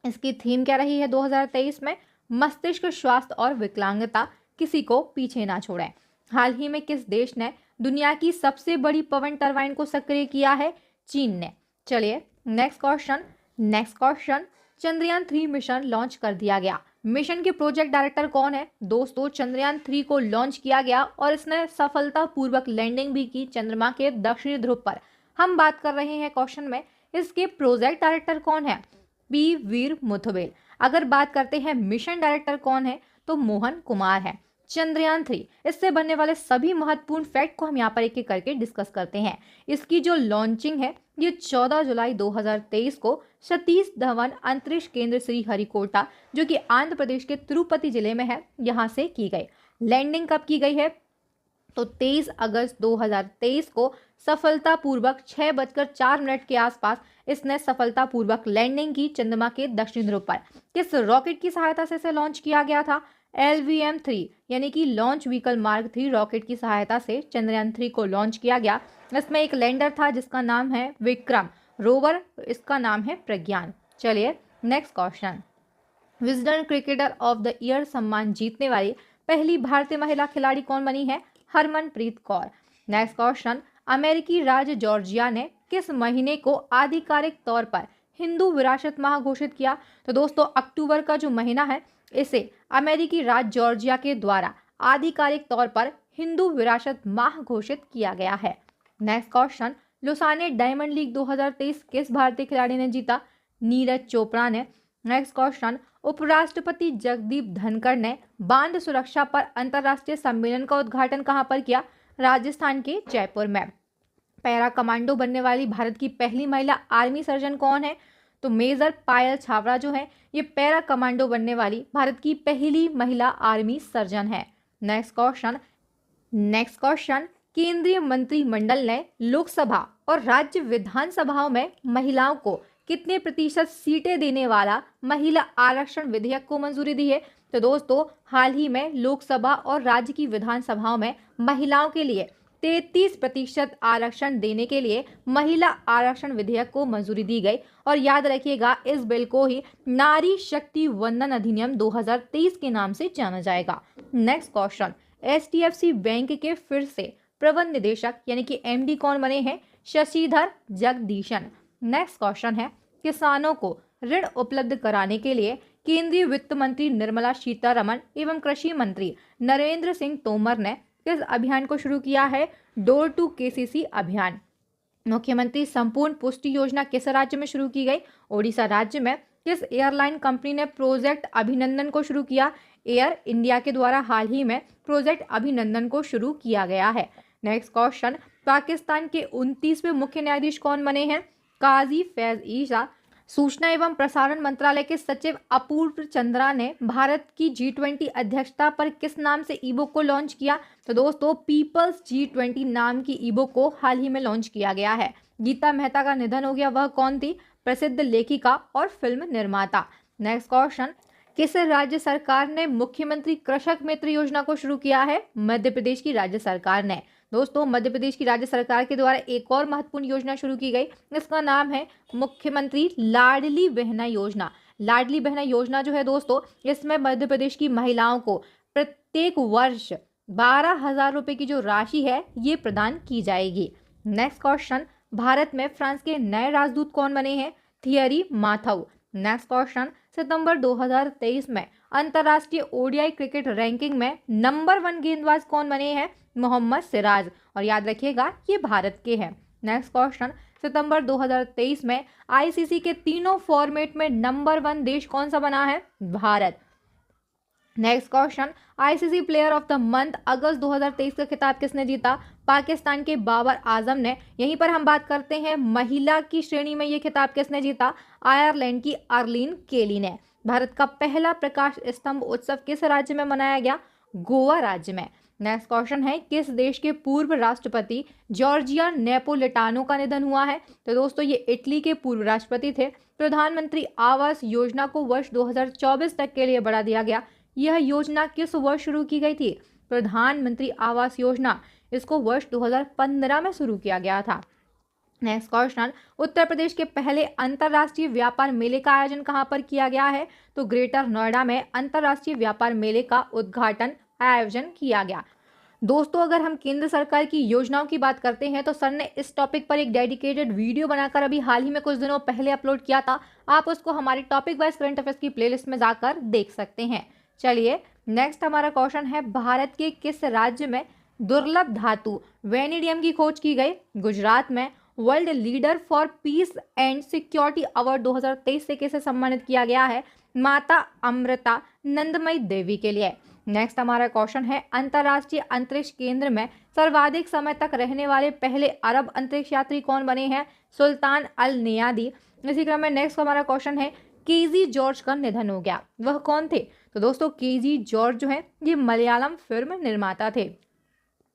इसकी थीम क्या रही है 2023 में? मस्तिष्क स्वास्थ्य और विकलांगता, किसी को पीछे ना छोड़ें। हाल ही में किस देश ने दुनिया की सबसे बड़ी पवन टरबाइन को सक्रिय किया है? चीन ने। चलिए next question, Chandrayaan 3 mission launch कर दिया गया। मिशन के प्रोजेक्ट डायरेक्टर कौन है? दोस्तों चंद्रयान 3 को लॉन्च किया गया और इसने सफलतापूर्वक लैंडिंग भी की चंद्रमा के दक्षिणी ध्रुव पर। हम बात कर रहे हैं क्वेश्चन में, इसके प्रोजेक्ट डायरेक्टर कौन है? पी वीर मुथुबेल। अगर बात करते हैं मिशन डायरेक्टर कौन है, तो मोहन कुमार है। चंद्रयान 3, इससे बनने वाले सभी महत्वपूर्ण फैक्ट को हम यहाँ पर एक एक करके डिस्कस करते हैं। इसकी जो लॉन्चिंग है ये 14 जुलाई 2023 को सतीश धवन अंतरिक्ष केंद्र श्रीहरिकोटा, जो कि आंध्र प्रदेश के तिरुपति जिले में है, यहाँ से की गई। लैंडिंग कब की गई है? तो 23 अगस्त 2023 को सफलतापूर्वक 6:04 के आसपास इसने सफलतापूर्वक लैंडिंग की चंद्रमा के दक्षिण ध्रुव पर। किस रॉकेट की सहायता से इसे लॉन्च किया गया था? LVM-3 यानी कि लॉन्च व्हीकल मार्क 3 रॉकेट की सहायता से चंद्रयान 3 को लॉन्च किया गया। इसमें एक लैंडर था जिसका नाम है विक्रम, रोवर इसका नाम है प्रज्ञान। चलिए next question, Wisden cricketer of the year सम्मान जीतने वाली पहली भारतीय महिला खिलाड़ी कौन बनी है? हरमनप्रीत कौर। नेक्स्ट क्वेश्चन, अमेरिकी राज्य जॉर्जिया ने किस महीने को आधिकारिक तौर पर हिंदू विरासत माह घोषित किया? तो दोस्तों अक्टूबर का जो महीना है इसे अमेरिकी राज्य जॉर्जिया के द्वारा आधिकारिक तौर पर हिंदू विरासत माह घोषित किया गया है। Next question, Lausanne diamond league 2023 किस भारतीय खिलाड़ी ने जीता? नीरज चोपड़ा ने। नेक्स्ट क्वेश्चन, उपराष्ट्रपति जगदीप धनखड़ ने बांध सुरक्षा पर अंतर्राष्ट्रीय सम्मेलन का उद्घाटन कहां पर किया? राजस्थान के जयपुर में। पैरा कमांडो बनने वाली भारत की पहली महिला आर्मी सर्जन कौन है? तो मेजर पायल छाबड़ा जो है ये पैरा कमांडो बनने वाली भारत की पहली महिला आर्मी सर्जन है। नेक्स्ट क्वेश्चन, केंद्रीय मंत्रिमंडल ने लोकसभा और राज्य विधानसभाओं में महिलाओं को कितने प्रतिशत सीटें देने वाला महिला आरक्षण विधेयक को मंजूरी दी है? तो दोस्तों हाल ही में लोकसभा और राज्य की विधानसभाओं में महिलाओं के लिए 33% आरक्षण देने के लिए महिला आरक्षण विधेयक को मंजूरी दी गई। और याद रखिएगा इस बिल को ही नारी शक्ति वंदन अधिनियम 2023 के नाम से जाना जाएगा। नेक्स्ट क्वेश्चन, HDFC बैंक के फिर से प्रबंध निदेशक यानी कि MD कौन बने हैं? शशिधर जगदीशन। नेक्स्ट क्वेश्चन है, किसानों को ऋण उपलब्ध कराने के लिए केंद्रीय वित्त मंत्री निर्मला सीतारमण एवं कृषि मंत्री नरेंद्र सिंह तोमर ने किस अभियान को शुरू किया है? डोर टू KCC अभियान। मुख्यमंत्री संपूर्ण पुष्टि योजना किस राज्य में शुरू की गई? ओडिशा राज्य में। किस एयरलाइन कंपनी ने प्रोजेक्ट अभिनंदन को शुरू किया? एयर इंडिया के द्वारा हाल ही में प्रोजेक्ट अभिनंदन को शुरू किया गया है। नेक्स्ट क्वेश्चन, पाकिस्तान के 29वें मुख्य न्यायाधीश कौन बने हैं? काजी फैज ईसा। सूचना एवं प्रसारण मंत्रालय के सचिव अपूर्व चंद्रा ने भारत की G20 अध्यक्षता पर किस नाम से ईबुक को लॉन्च किया? तो दोस्तों पीपल्स G20 नाम की ईबुक को हाल ही में लॉन्च किया गया है। गीता मेहता का निधन हो गया, वह कौन थी? प्रसिद्ध लेखिका और फिल्म निर्माता। नेक्स्ट क्वेश्चन, किस राज्य सरकार ने मुख्यमंत्री कृषक मित्र योजना को शुरू किया है? मध्य प्रदेश की राज्य सरकार ने। दोस्तों मध्य प्रदेश की राज्य सरकार के द्वारा एक और महत्वपूर्ण योजना शुरू की गई, इसका नाम है मुख्यमंत्री लाडली बहना योजना। लाडली बहना योजना जो है दोस्तों, इसमें मध्य प्रदेश की महिलाओं को प्रत्येक वर्ष 12,000 रुपए की जो राशि है ये प्रदान की जाएगी। नेक्स्ट क्वेश्चन, भारत में फ्रांस के नए राजदूत कौन बने हैं? थियरी माथाऊ। नेक्स्ट क्वेश्चन, सितंबर 2023 में अंतर्राष्ट्रीय ओडीआई क्रिकेट रैंकिंग में नंबर 1 गेंदबाज कौन बने हैं? मोहम्मद सिराज। और याद रखिएगा ये भारत के हैं। नेक्स्ट क्वेश्चन, सितंबर 2023 में आईसीसी के तीनों फॉर्मेट में नंबर 1 देश कौन सा बना है? Bharat. Next question, ICC player of the month August 2023 का खिताब किसने जीता? पाकिस्तान के बाबर आजम ने। यहीं पर हम बात करते हैं महिला की श्रेणी में ये खिताब किसने जीता? आयरलैंड की अर्लीन केली ने। भारत का पहला प्रकाश स्तंभ उत्सव किस राज्य में मनाया गया? गोवा राज्य में। नेक्स्ट क्वेश्चन है, किस देश के पूर्व राष्ट्रपति जॉर्जिया नेपोलिटानो का निधन हुआ है? तो दोस्तों ये इटली के पूर्व राष्ट्रपति थे। प्रधानमंत्री आवास योजना को वर्ष 2024 तक के लिए बढ़ा दिया गया। यह योजना किस वर्ष शुरू की गई थी? प्रधानमंत्री आवास योजना, इसको वर्ष 2015 में शुरू किया गया था। नेक्स्ट क्वेश्चन, उत्तर प्रदेश के पहले अंतर्राष्ट्रीय व्यापार मेले का आयोजन कहां पर किया गया है? तो ग्रेटर नोएडा में अंतर्राष्ट्रीय व्यापार मेले का उद्घाटन आयोजन किया गया। दोस्तों अगर हम केंद्र सरकार की योजनाओं की बात करते हैं तो सर ने इस टॉपिक पर एक डेडिकेटेड वीडियो बनाकर अभी हाल ही में कुछ दिनों पहले अपलोड किया था। आप उसको हमारे टॉपिक वाइज करंट अफेयर्स की प्लेलिस्ट में जाकर देख सकते हैं। चलिए नेक्स्ट हमारा क्वेश्चन है, भारत के किस राज्य में दुर्लभ धातु वेनेडियम की खोज की गई? गुजरात में। World leader for piece and security award 2023 से किसे सम्मानित किया गया है? माता अमृता नंदमयी देवी के लिए। नेक्स्ट हमारा क्वेश्चन है, अंतर्राष्ट्रीय अंतरिक्ष केंद्र में सर्वाधिक समय तक रहने वाले पहले अरब अंतरिक्ष यात्री कौन बने हैं? सुल्तान अल नियादी। इसी क्रम में नेक्स्ट हमारा क्वेश्चन है, केजी जॉर्ज का निधन हो गया, वह कौन थे? तो दोस्तों केजी जॉर्ज जो है ये मलयालम फिल्म निर्माता थे।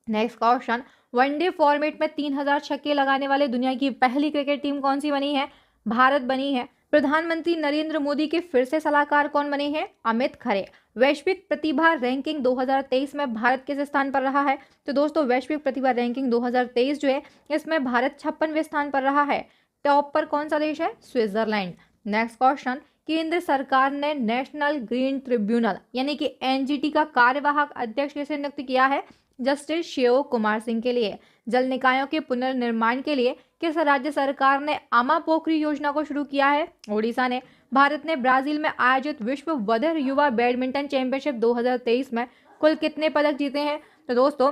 नेक्स्ट क्वेश्चन, वनडे फॉर्मेट में 3000 छक्के लगाने वाले दुनिया की पहली क्रिकेट टीम कौन सी बनी है? भारत बनी है। प्रधानमंत्री नरेंद्र मोदी के फिर से सलाहकार कौन बने हैं? अमित खरे। वैश्विक प्रतिभा रैंकिंग 2023 में भारत किस स्थान पर रहा है? तो दोस्तों वैश्विक प्रतिभा रैंकिंग 2023 जो है इसमें भारत 56वें स्थान पर रहा है। टॉप पर कौन सा देश है? स्विट्जरलैंड। नेक्स्ट क्वेश्चन, केंद्र सरकार ने नेशनल ग्रीन ट्रिब्यूनल यानी कि एनजीटी का कार्यवाहक अध्यक्ष किसे नियुक्त किया है? जस्टिस शिव कुमार सिंह के लिए। जल निकायों के पुनर्निर्माण के लिए किस राज्य सरकार ने अमा पोखरी योजना को शुरू किया है? ओडिशा ने। भारत ने ब्राजील में आयोजित विश्व बधिर युवा बैडमिंटन चैंपियनशिप 2023 में कुल कितने पदक जीते हैं? तो दोस्तों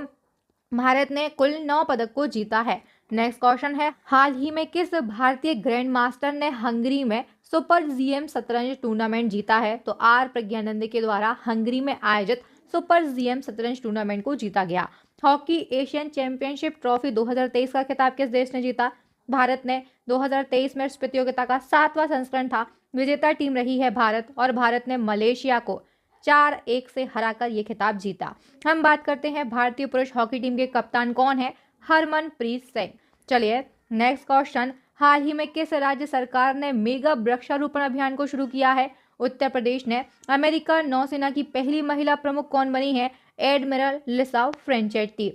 भारत ने कुल 9 पदक को जीता है। नेक्स्ट क्वेश्चन है, हाल ही में किस भारतीय ग्रैंड मास्टर ने हंगरी में सुपर जीएम शतरंज टूर्नामेंट जीता है? तो आर प्रज्ञानंद के द्वारा हंगरी में आयोजित सुपर जीएम शतरंज टूर्नामेंट को जीता गया। हॉकी एशियन चैंपियनशिप ट्रॉफी 2023 का खिताब किस देश ने जीता? भारत ने। 2023 में इस प्रतियोगिता का 7वां संस्करण था। विजेता टीम रही है भारत और भारत ने मलेशिया को 4-1 से हराकर ये खिताब जीता। हम बात करते हैं भारतीय पुरुष हॉकी टीम के कप्तान कौन है? हरमनप्रीत सिंह। चलिए नेक्स्ट क्वेश्चन, हाल ही में किस राज्य सरकार ने मेगा वृक्षारोपण अभियान को शुरू किया है? उत्तर प्रदेश ने। अमेरिका नौसेना की पहली महिला प्रमुख कौन बनी है? एडमिरल लिसा फ्रेंचेट्टी।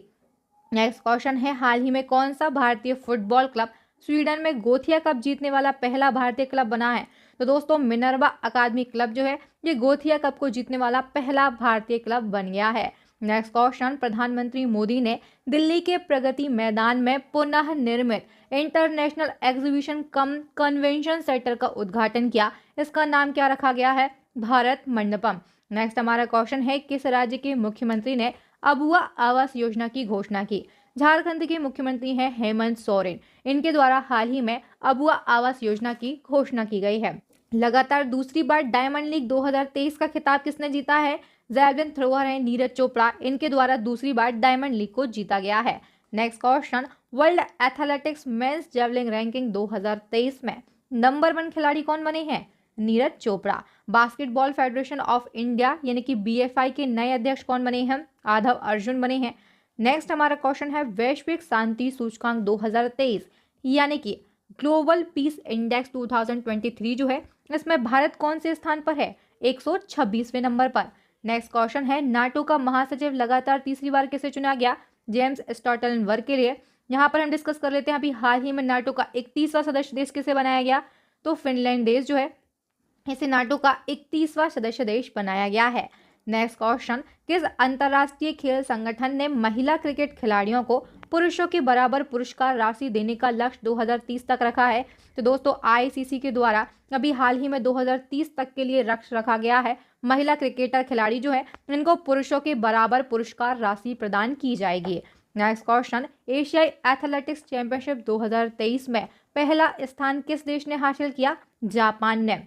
नेक्स्ट क्वेश्चन है, हाल ही में कौन सा भारतीय फुटबॉल क्लब स्वीडन में गोथिया कप जीतने वाला पहला भारतीय क्लब बना है? तो दोस्तों मिनर्वा अकादमी क्लब जो है ये गोथिया कप को जीतने वाला पहला भारतीय क्लब बन गया है। नेक्स्ट क्वेश्चन, प्रधानमंत्री मोदी ने दिल्ली के प्रगति मैदान में पुनः निर्मित इंटरनेशनल एग्जीबिशन कम कन्वेंशन सेंटर का उद्घाटन किया। इसका नाम क्या रखा गया है? भारत मंडपम। नेक्स्ट हमारा क्वेश्चन है, किस राज्य के मुख्यमंत्री ने अबुआ आवास योजना की घोषणा की? झारखंड के मुख्यमंत्री हैं हेमंत सोरेन। इनके द्वारा हाल ही में अबुआ आवास योजना की घोषणा की गई है। लगातार दूसरी बार डायमंड लीग 2023 का खिताब किसने जीता है? जैवलिन थ्रोअर है नीरज चोपड़ा। इनके द्वारा दूसरी बार डायमंड लीग को जीता गया है। Next question, world athletics men's javelin ranking 2023 में नंबर 1 खिलाड़ी कौन बने हैं? Neeraj Chopra. Basketball federation of India यानी कि बीएफआई के नए अध्यक्ष कौन बने हैं? आधव अर्जुन बने हैं। नेक्स्ट हमारा क्वेश्चन है, वैश्विक शांति सूचकांक 2023 यानी कि ग्लोबल पीस इंडेक्स 2023 जो है इसमें भारत कौन से स्थान पर है? 126वें नंबर पर। नेक्स्ट क्वेश्चन है, नाटो का महासचिव लगातार तीसरी बार किसे चुना गया? जेम्स स्टोल्टनबर्ग के लिए। यहाँ पर हम डिस्कस कर लेते हैं अभी हाल ही में नाटो का 31वां सदस्य देश किसे बनाया गया? तो फिनलैंड देश जो है इसे नाटो का 31वां सदस्य देश बनाया गया है। नेक्स्ट क्वेश्चन, किस अंतर्राष्ट्रीय खेल संगठन ने महिला क्रिकेट खिलाड़ियों को पुरुषों के बराबर पुरस्कार राशि देने का लक्ष्य 2030 तक रखा है? तो दोस्तों आईसीसी के द्वारा अभी हाल ही में 2030 तक के लिए लक्ष्य रखा गया है। महिला क्रिकेटर खिलाड़ी जो है इनको पुरुषों के बराबर पुरस्कार राशि प्रदान की जाएगी। नेक्स्ट क्वेश्चन, एशियाई एथलेटिक्स चैंपियनशिप 2023 में पहला स्थान किस देश ने हासिल किया? जापान ने।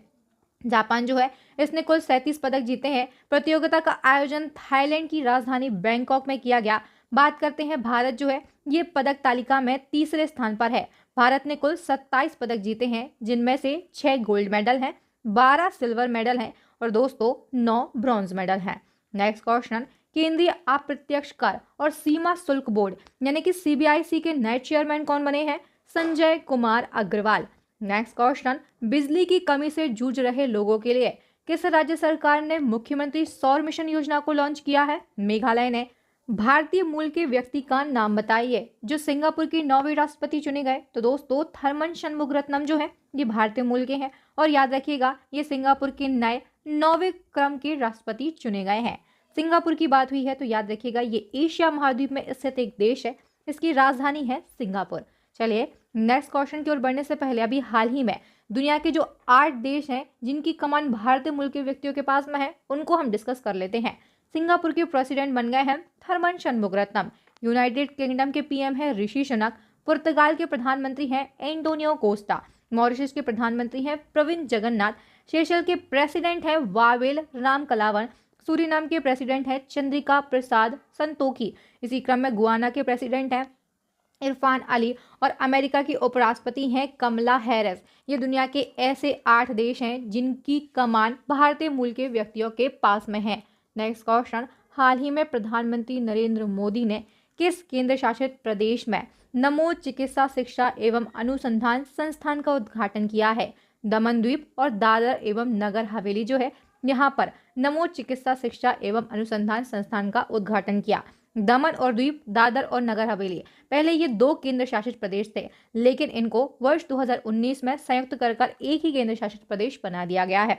जापान जो है इसने कुल 37 पदक जीते हैं। प्रतियोगिता का आयोजन थाईलैंड की राजधानी बैंकॉक में किया गया। बात करते हैं भारत जो है ये पदक तालिका में तीसरे स्थान पर है। भारत ने कुल 27 पदक जीते हैं, जिनमें से 6 गोल्ड मेडल हैं, 12 सिल्वर मेडल हैं और दोस्तों 9 ब्रॉन्ज मेडल हैं। नेक्स्ट क्वेश्चन, केंद्रीय अप्रत्यक्ष कर और सीमा शुल्क बोर्ड यानी कि सीबीआईसी के नए चेयरमैन कौन बने हैं? संजय कुमार अग्रवाल। नेक्स्ट क्वेश्चन, बिजली की कमी से जूझ रहे लोगों के लिए किस राज्य सरकार ने मुख्यमंत्री सौर मिशन योजना को लॉन्च किया है? मेघालय ने। भारतीय मूल के व्यक्ति का नाम बताइए जो सिंगापुर के 9वें राष्ट्रपति चुने गए। तो दोस्तों थरमन शनमुगरत्नम जो है ये भारतीय मूल के हैं और याद रखिएगा ये सिंगापुर के नए 9वें क्रम के राष्ट्रपति चुने गए हैं। सिंगापुर की बात हुई है तो याद रखिएगा ये एशिया महाद्वीप में स्थित एक देश है, इसकी राजधानी है सिंगापुर। चलिए नेक्स्ट क्वेश्चन की ओर बढ़ने से पहले अभी हाल ही में दुनिया के जो 8 देश हैं जिनकी कमान भारतीय मूल के व्यक्तियों के पास में है उनको हम डिस्कस कर लेते हैं। सिंगापुर के प्रेसिडेंट बन गए हैं थरमन शनमुगरत्नम। यूनाइटेड किंगडम के पीएम है ऋषि सुनक। पुर्तगाल के प्रधानमंत्री हैं एंटोनियो कोस्टा। मॉरिशस के प्रधानमंत्री हैं प्रविंद जगन्नाथ। सेशल के प्रेसिडेंट हैं वावेल रामकलावन। सूरीनाम के प्रेसिडेंट हैं चंद्रिका प्रसाद संतोखी। इसी क्रम में गुआना के प्रेसिडेंट हैं इरफान अली और अमेरिका की उपराष्ट्रपति हैं कमला हैरिस। ये दुनिया के ऐसे 8 देश हैं जिनकी कमान भारतीय मूल के व्यक्तियों के पास में है। नेक्स्ट क्वेश्चन, हाल ही में प्रधानमंत्री नरेंद्र मोदी ने किस केंद्र शासित प्रदेश में नमो चिकित्सा शिक्षा एवं अनुसंधान संस्थान का उद्घाटन किया है? दमन द्वीप और दादर एवं नगर हवेली जो है यहाँ पर नमो चिकित्सा शिक्षा एवं अनुसंधान संस्थान का उद्घाटन किया। दमन और द्वीप, दादर और नगर हवेली पहले ये 2 केंद्र शासित प्रदेश थे, लेकिन इनको वर्ष 2019 में संयुक्त कर एक ही केंद्र शासित प्रदेश बना दिया गया है।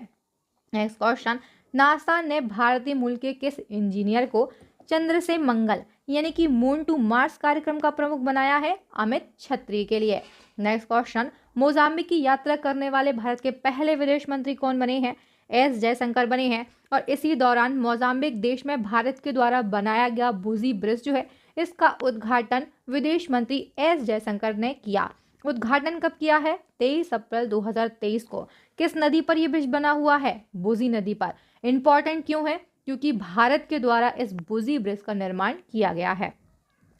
नेक्स्ट क्वेश्चन, नासा ने भारतीय मूल के किस इंजीनियर को चंद्र से मंगल यानी कि मून टू मार्स कार्यक्रम का प्रमुख बनाया है? अमित छत्री के लिए। नेक्स्ट क्वेश्चन, मोजाम्बिक की यात्रा करने वाले भारत के पहले विदेश मंत्री कौन बने हैं? एस जयशंकर बने हैं और इसी दौरान मोजाम्बिक देश में भारत के द्वारा बनाया गया बुजी ब्रिज जो है इसका उद्घाटन विदेश मंत्री एस जयशंकर ने किया। उद्घाटन कब किया है? 23 अप्रैल 2023 को। किस नदी पर यह ब्रिज बना हुआ है? बुजी नदी पर। इंपॉर्टेंट क्यों है? क्योंकि भारत के द्वारा इस बुजी ब्रिज का निर्माण किया गया है।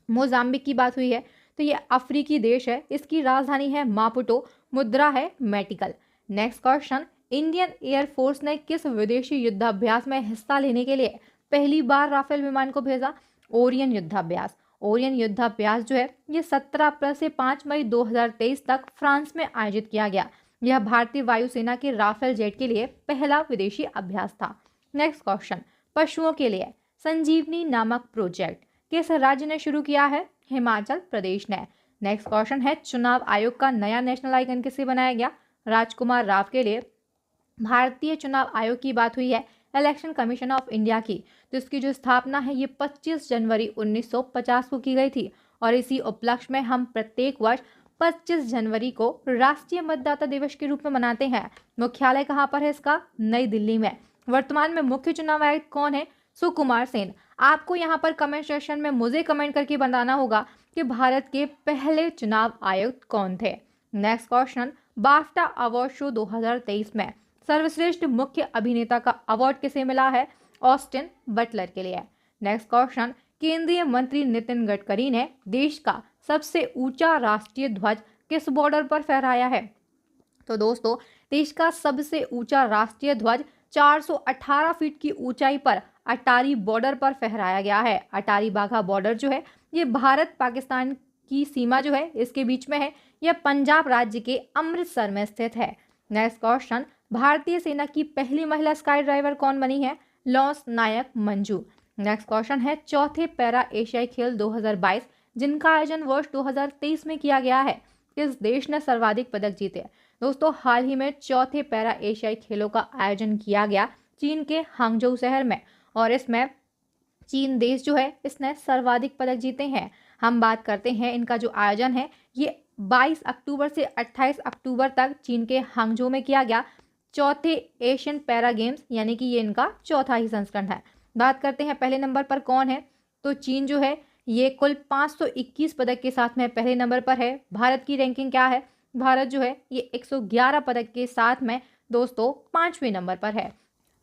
मोजाम्बिक की बात हुई है तो ये अफ्रीकी देश है, इसकी राजधानी है मापुटो, मुद्रा है मेटिकल। नेक्स्ट क्वेश्चन, इंडियन एयरफोर्स ने किस विदेशी युद्धाभ्यास में हिस्सा लेने के लिए पहली बार राफेल विमान को भेजा? ओरियन युद्धाभ्यास। ओरियन युद्धाभ्यास जो है ये 17 अप्रैल से 5 मई 2023 तक फ्रांस में आयोजित किया गया। यह भारतीय वायुसेना के राफेल जेट के लिए पहला विदेशी अभ्यास था। नेक्स्ट क्वेश्चन, पशुओं के लिए संजीवनी नामक प्रोजेक्ट किस राज्य ने शुरू किया है? हिमाचल प्रदेश ने। नेक्स्ट क्वेश्चन है, चुनाव आयोग का नया नेशनल आइकन किसे बनाया गया? राजकुमार राव के लिए। भारतीय चुनाव आयोग की बात हुई है इलेक्शन कमीशन ऑफ इंडिया की, तो इसकी जो स्थापना है ये 25 जनवरी 1950 को की गई थी और इसी उपलक्ष्य में हम प्रत्येक वर्ष 25 जनवरी को राष्ट्रीय मतदाता दिवस के रूप में मनाते हैं। मुख्यालय कहाँ पर है इसका? नई दिल्ली में। वर्तमान में मुख्य चुनाव आयुक्त कौन है? सुकुमार सेन। आपको यहाँ पर कमेंट सेक्शन में मुझे कमेंट करके बताना होगा कि भारत के पहले चुनाव आयुक्त कौन थे। Next question, BAFTA award show 2023 में सर्वश्रेष्ठ मुख्य अभिनेता का अवार्ड किसे मिला है? ऑस्टिन बटलर के लिए। नेक्स्ट क्वेश्चन, केंद्रीय मंत्री नितिन गडकरी ने देश का सबसे ऊंचा राष्ट्रीय ध्वज किस बॉर्डर पर फहराया है? तो दोस्तों देश का सबसे ऊंचा राष्ट्रीय ध्वज 418 फीट की ऊंचाई पर अटारी बॉर्डर पर फहराया गया है। अटारी बाघा बॉर्डर जो है ये भारत पाकिस्तान की सीमा जो है इसके बीच में है। यह पंजाब राज्य के अमृतसर में स्थित है। नेक्स्ट क्वेश्चन, भारतीय सेना की पहली महिला स्काई ड्राइवर कौन बनी है? लॉन्स नायक मंजू। नेक्स्ट क्वेश्चन है, चौथे पैरा एशियाई खेल 2022 जिनका आयोजन वर्ष 2023 में किया गया है, किस देश ने सर्वाधिक पदक जीते? दोस्तों हाल ही में चौथे पैरा एशियाई खेलों का आयोजन किया गया चीन के हांगझोउ शहर में और इसमें चीन देश जो है इसने सर्वाधिक पदक जीते हैं। हम बात करते हैं इनका जो आयोजन है ये 22 अक्टूबर से 28 अक्टूबर तक चीन के हांगझो में किया गया। चौथे एशियन पैरा गेम्स यानी कि ये इनका चौथा ही संस्करण है। बात करते हैं पहले नंबर पर कौन है, तो चीन जो है ये कुल 521 पदक के साथ में पहले नंबर पर है। भारत की रैंकिंग क्या है, भारत जो है ये 111 पदक के साथ में दोस्तों 5वें नंबर पर है।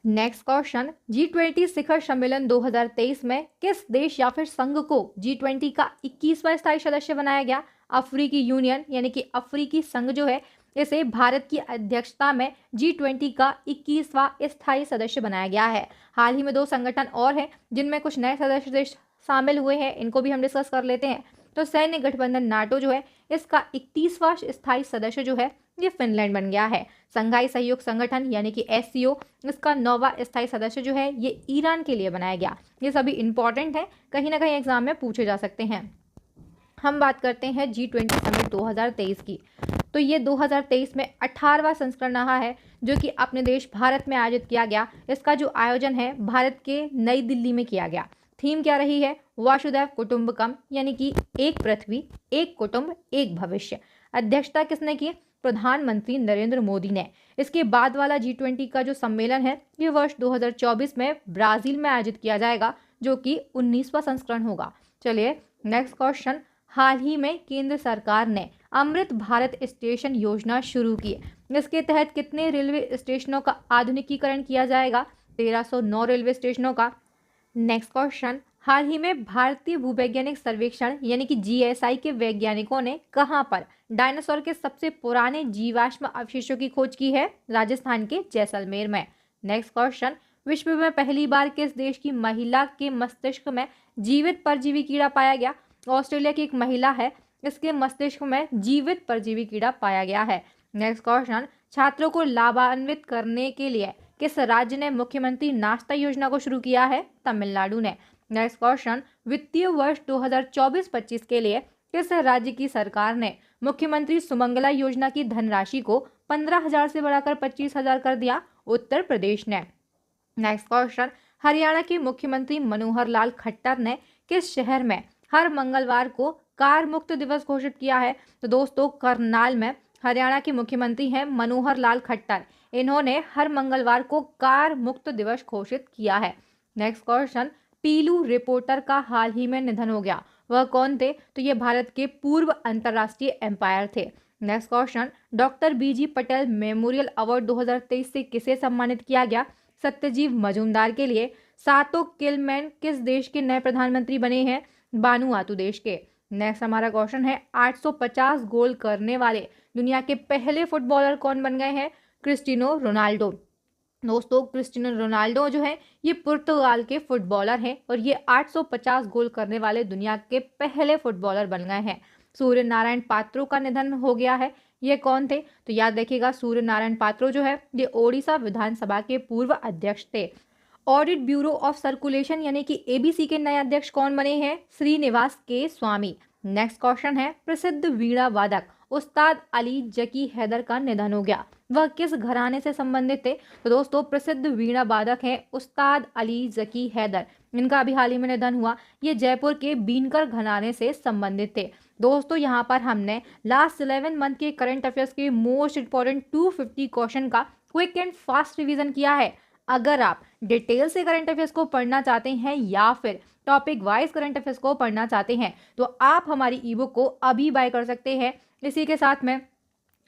नेक्स्ट क्वेश्चन, G20 शिखर सम्मेलन 2023 में किस देश या फिर संघ को G20 का 21वां स्थायी सदस्य बनाया गया। अफ्रीकी यूनियन यानी कि अफ्रीकी संघ जो है इसे भारत की अध्यक्षता में G20 का 21वां स्थायी सदस्य बनाया गया है। हाल ही में 2 संगठन और हैं जिनमें कुछ नए सदस्य देश शामिल हुए हैं, इनको भी हम डिस्कस कर लेते हैं। तो सैन्य गठबंधन नाटो जो है इसका 31वां स्थायी सदस्य जो है ये फिनलैंड बन गया है। संघाई सहयोग संगठन यानी कि SCO इसका 9वां स्थायी सदस्य जो है ये ईरान के लिए बनाया गया। ये सभी इंपॉर्टेंट है, कहीं ना कहीं एग्जाम में पूछे जा सकते हैं। हम बात करते हैं G20 समिट 2023 की। तो ये 2023 में 18वां संस्करण रहा है जो कि अपने देश भारत में आयोजित किया गया। इसका जो आयोजन है भारत के नई दिल्ली में किया गया। थीम क्या रही है, वासुदैव कुटुंबकम यानी कि एक पृथ्वी एक कुटुंब एक भविष्य। अध्यक्षता किसने की, प्रधानमंत्री नरेंद्र मोदी ने। इसके बाद वाला G20 का जो सम्मेलन है ये वर्ष 2024 में ब्राजील में आयोजित किया जाएगा जो कि 19वां संस्करण होगा। चलिए नेक्स्ट क्वेश्चन, हाल ही में केंद्र सरकार ने अमृत भारत स्टेशन योजना शुरू की। इसके तहत कितने रेलवे स्टेशनों का आधुनिकीकरण किया जाएगा, 1309 रेलवे स्टेशनों का। नेक्स्ट क्वेश्चन, हाल ही में भारतीय भूवैज्ञानिक सर्वेक्षण यानी कि GSI के वैज्ञानिकों ने कहां पर डायनासोर के सबसे पुराने जीवाश्म अवशेषों की खोज की है, राजस्थान के जैसलमेर में। नेक्स्ट क्वेश्चन, विश्व में पहली बार किस देश की महिला के मस्तिष्क में जीवित परजीवी कीड़ा पाया गया। ऑस्ट्रेलिया की एक महिला है, इसके मस्तिष्क में जीवित परजीवी कीड़ा पाया गया है। नेक्स्ट क्वेश्चन, छात्रों को लाभान्वित करने के लिए किस राज्य ने मुख्यमंत्री नाश्ता योजना को शुरू किया है, तमिलनाडु ने। नेक्स्ट क्वेश्चन, वित्तीय वर्ष 2024-25 के लिए किस राज्य की सरकार ने मुख्यमंत्री सुमंगला योजना की धनराशि को 15,000 से बढ़ाकर 25,000 कर दिया, उत्तर प्रदेश ने। नेक्स्ट क्वेश्चन, हरियाणा के मुख्यमंत्री मनोहर लाल खट्टर ने किस शहर में हर मंगलवार को कार मुक्त दिवस घोषित किया है, तो दोस्तों करनाल में हरियाणा के मुख्यमंत्री हैं मनोहर लाल खट्टर। इन्होंने हर मंगलवार को कार मुक्त दिवस घोषित किया है। नेक्स्ट क्वेश्चन, पीलू रिपोर्टर का हाल ही में निधन हो गया, वह कौन थे, तो ये भारत के पूर्व अंतर्राष्ट्रीय एम्पायर थे। Next question, doctor BG Patel memorial award 2023 से किसे सम्मानित किया गया, सत्यजीव मजूमदार के लिए। सातो किलमैन किस देश के नए प्रधानमंत्री बने हैं, बानुआतु देश के। नेक्स्ट हमारा क्वेश्चन है 850 गोल करने वाले दुनिया के पहले फुटबॉलर कौन बन गए हैं, क्रिस्टियानो रोनाल्डो। दोस्तों क्रिस्टियानो रोनाल्डो जो है ये पुर्तगाल के फुटबॉलर हैं और ये 850 गोल करने वाले दुनिया के पहले फुटबॉलर बन गए हैं। सूर्य नारायण पात्रो का निधन हो गया है, ये कौन थे, तो याद रखिएगा सूर्य नारायण पात्रो जो है ये ओडिशा विधानसभा के पूर्व अध्यक्ष थे। ऑडिट ब्यूरो ऑफ सर्कुलेशन यानी कि ABC के नए अध्यक्ष कौन बने हैं, श्रीनिवास के स्वामी। नेक्स्ट क्वेश्चन है, प्रसिद्ध वीणा वादक उस्ताद अली जकी हैदर का निधन हो गया, वह किस घराने से संबंधित थे, तो दोस्तों प्रसिद्ध वीणा वादक हैं उस्ताद अली जकी हैदर। इनका अभी हाल ही में निधन हुआ, ये जयपुर के बीनकर घराने से संबंधित थे। दोस्तों यहाँ पर हमने लास्ट 11 मंथ के करंट अफेयर्स के मोस्ट इंपॉर्टेंट 250 क्वेश्चन का क्विक एंड फास्ट रिवीजन किया है। अगर आप डिटेल से करंट अफेयर्स को पढ़ना चाहते हैं या फिर टॉपिक वाइज करंट अफेयर्स को पढ़ना चाहते हैं तो आप हमारी ईबुक को अभी बाय कर सकते हैं। इसी के साथ में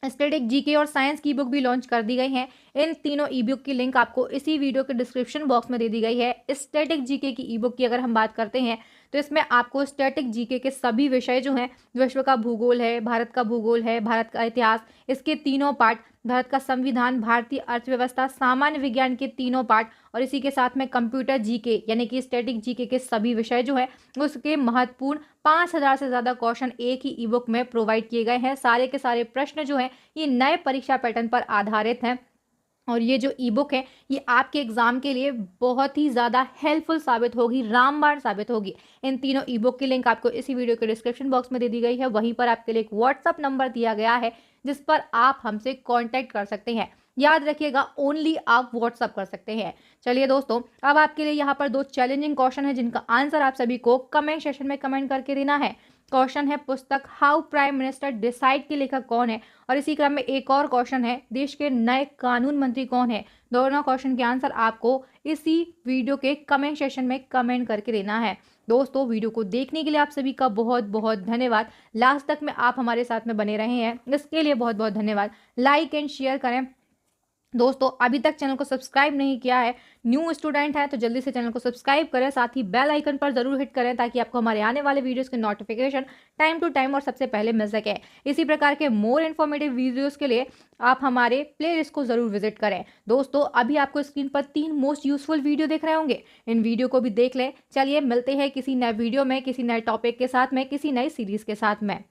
स्टैटिक जीके और साइंस की बुक भी लॉन्च कर दी गई है। इन तीनों ई बुक की लिंक आपको इसी वीडियो के डिस्क्रिप्शन बॉक्स में दे दी गई है। स्टैटिक जीके की ई बुक की अगर हम बात करते हैं तो इसमें आपको स्टैटिक जीके के सभी विषय जो हैं, विश्व का भूगोल है, भारत का भूगोल है, भारत का इतिहास, इसके तीनों पार्ट, भारत का संविधान, भारतीय अर्थव्यवस्था, सामान्य विज्ञान के तीनों पार्ट और इसी के साथ में कंप्यूटर जीके यानी कि स्टैटिक जीके के सभी विषय जो है उसके महत्वपूर्ण 5000 से ज़्यादा क्वेश्चन एक ही ई बुक में प्रोवाइड किए गए हैं। सारे के सारे प्रश्न जो हैं ये नए परीक्षा पैटर्न पर आधारित हैं और ये जो ई बुक है ये आपके एग्जाम के लिए बहुत ही ज़्यादा हेल्पफुल साबित होगी, रामबाण साबित होगी। इन तीनों ई बुक की लिंक आपको इसी वीडियो के डिस्क्रिप्शन बॉक्स में दे दी गई है। वहीं पर आपके लिए एक व्हाट्सअप नंबर दिया गया है जिस पर आप हमसे कांटेक्ट कर सकते हैं। याद रखिएगा, ओनली आप व्हाट्सअप कर सकते हैं। चलिए दोस्तों, अब आपके लिए यहाँ पर 2 चैलेंजिंग क्वेश्चन है जिनका आंसर आप सभी को कमेंट सेक्शन में कमेंट करके देना है। क्वेश्चन है पुस्तक हाउ प्राइम मिनिस्टर डिसाइड के लेखक कौन है, और इसी क्रम में एक और क्वेश्चन है देश के नए कानून मंत्री कौन है। दोनों क्वेश्चन के आंसर आपको इसी वीडियो के कमेंट सेक्शन में कमेंट करके देना है। दोस्तों, वीडियो को देखने के लिए आप सभी का बहुत बहुत धन्यवाद। लास्ट तक में आप हमारे साथ में बने रहे हैं, इसके लिए बहुत बहुत धन्यवाद। लाइक एंड शेयर करें। दोस्तों, अभी तक चैनल को सब्सक्राइब नहीं किया है, न्यू स्टूडेंट है तो जल्दी से चैनल को सब्सक्राइब करें, साथ ही बेल आइकन पर जरूर हिट करें ताकि आपको हमारे आने वाले वीडियोस के नोटिफिकेशन टाइम टू टाइम और सबसे पहले मिल सके। इसी प्रकार के मोर इन्फॉर्मेटिव वीडियोस के लिए आप हमारे प्लेलिस्ट को जरूर विजिट करें। दोस्तों, अभी आपको स्क्रीन पर 3 मोस्ट यूजफुल वीडियो दिख रहे होंगे, इन वीडियो को भी देख लें। चलिए मिलते हैं किसी नए वीडियो में, किसी नए टॉपिक के साथ में, किसी नई सीरीज के साथ में।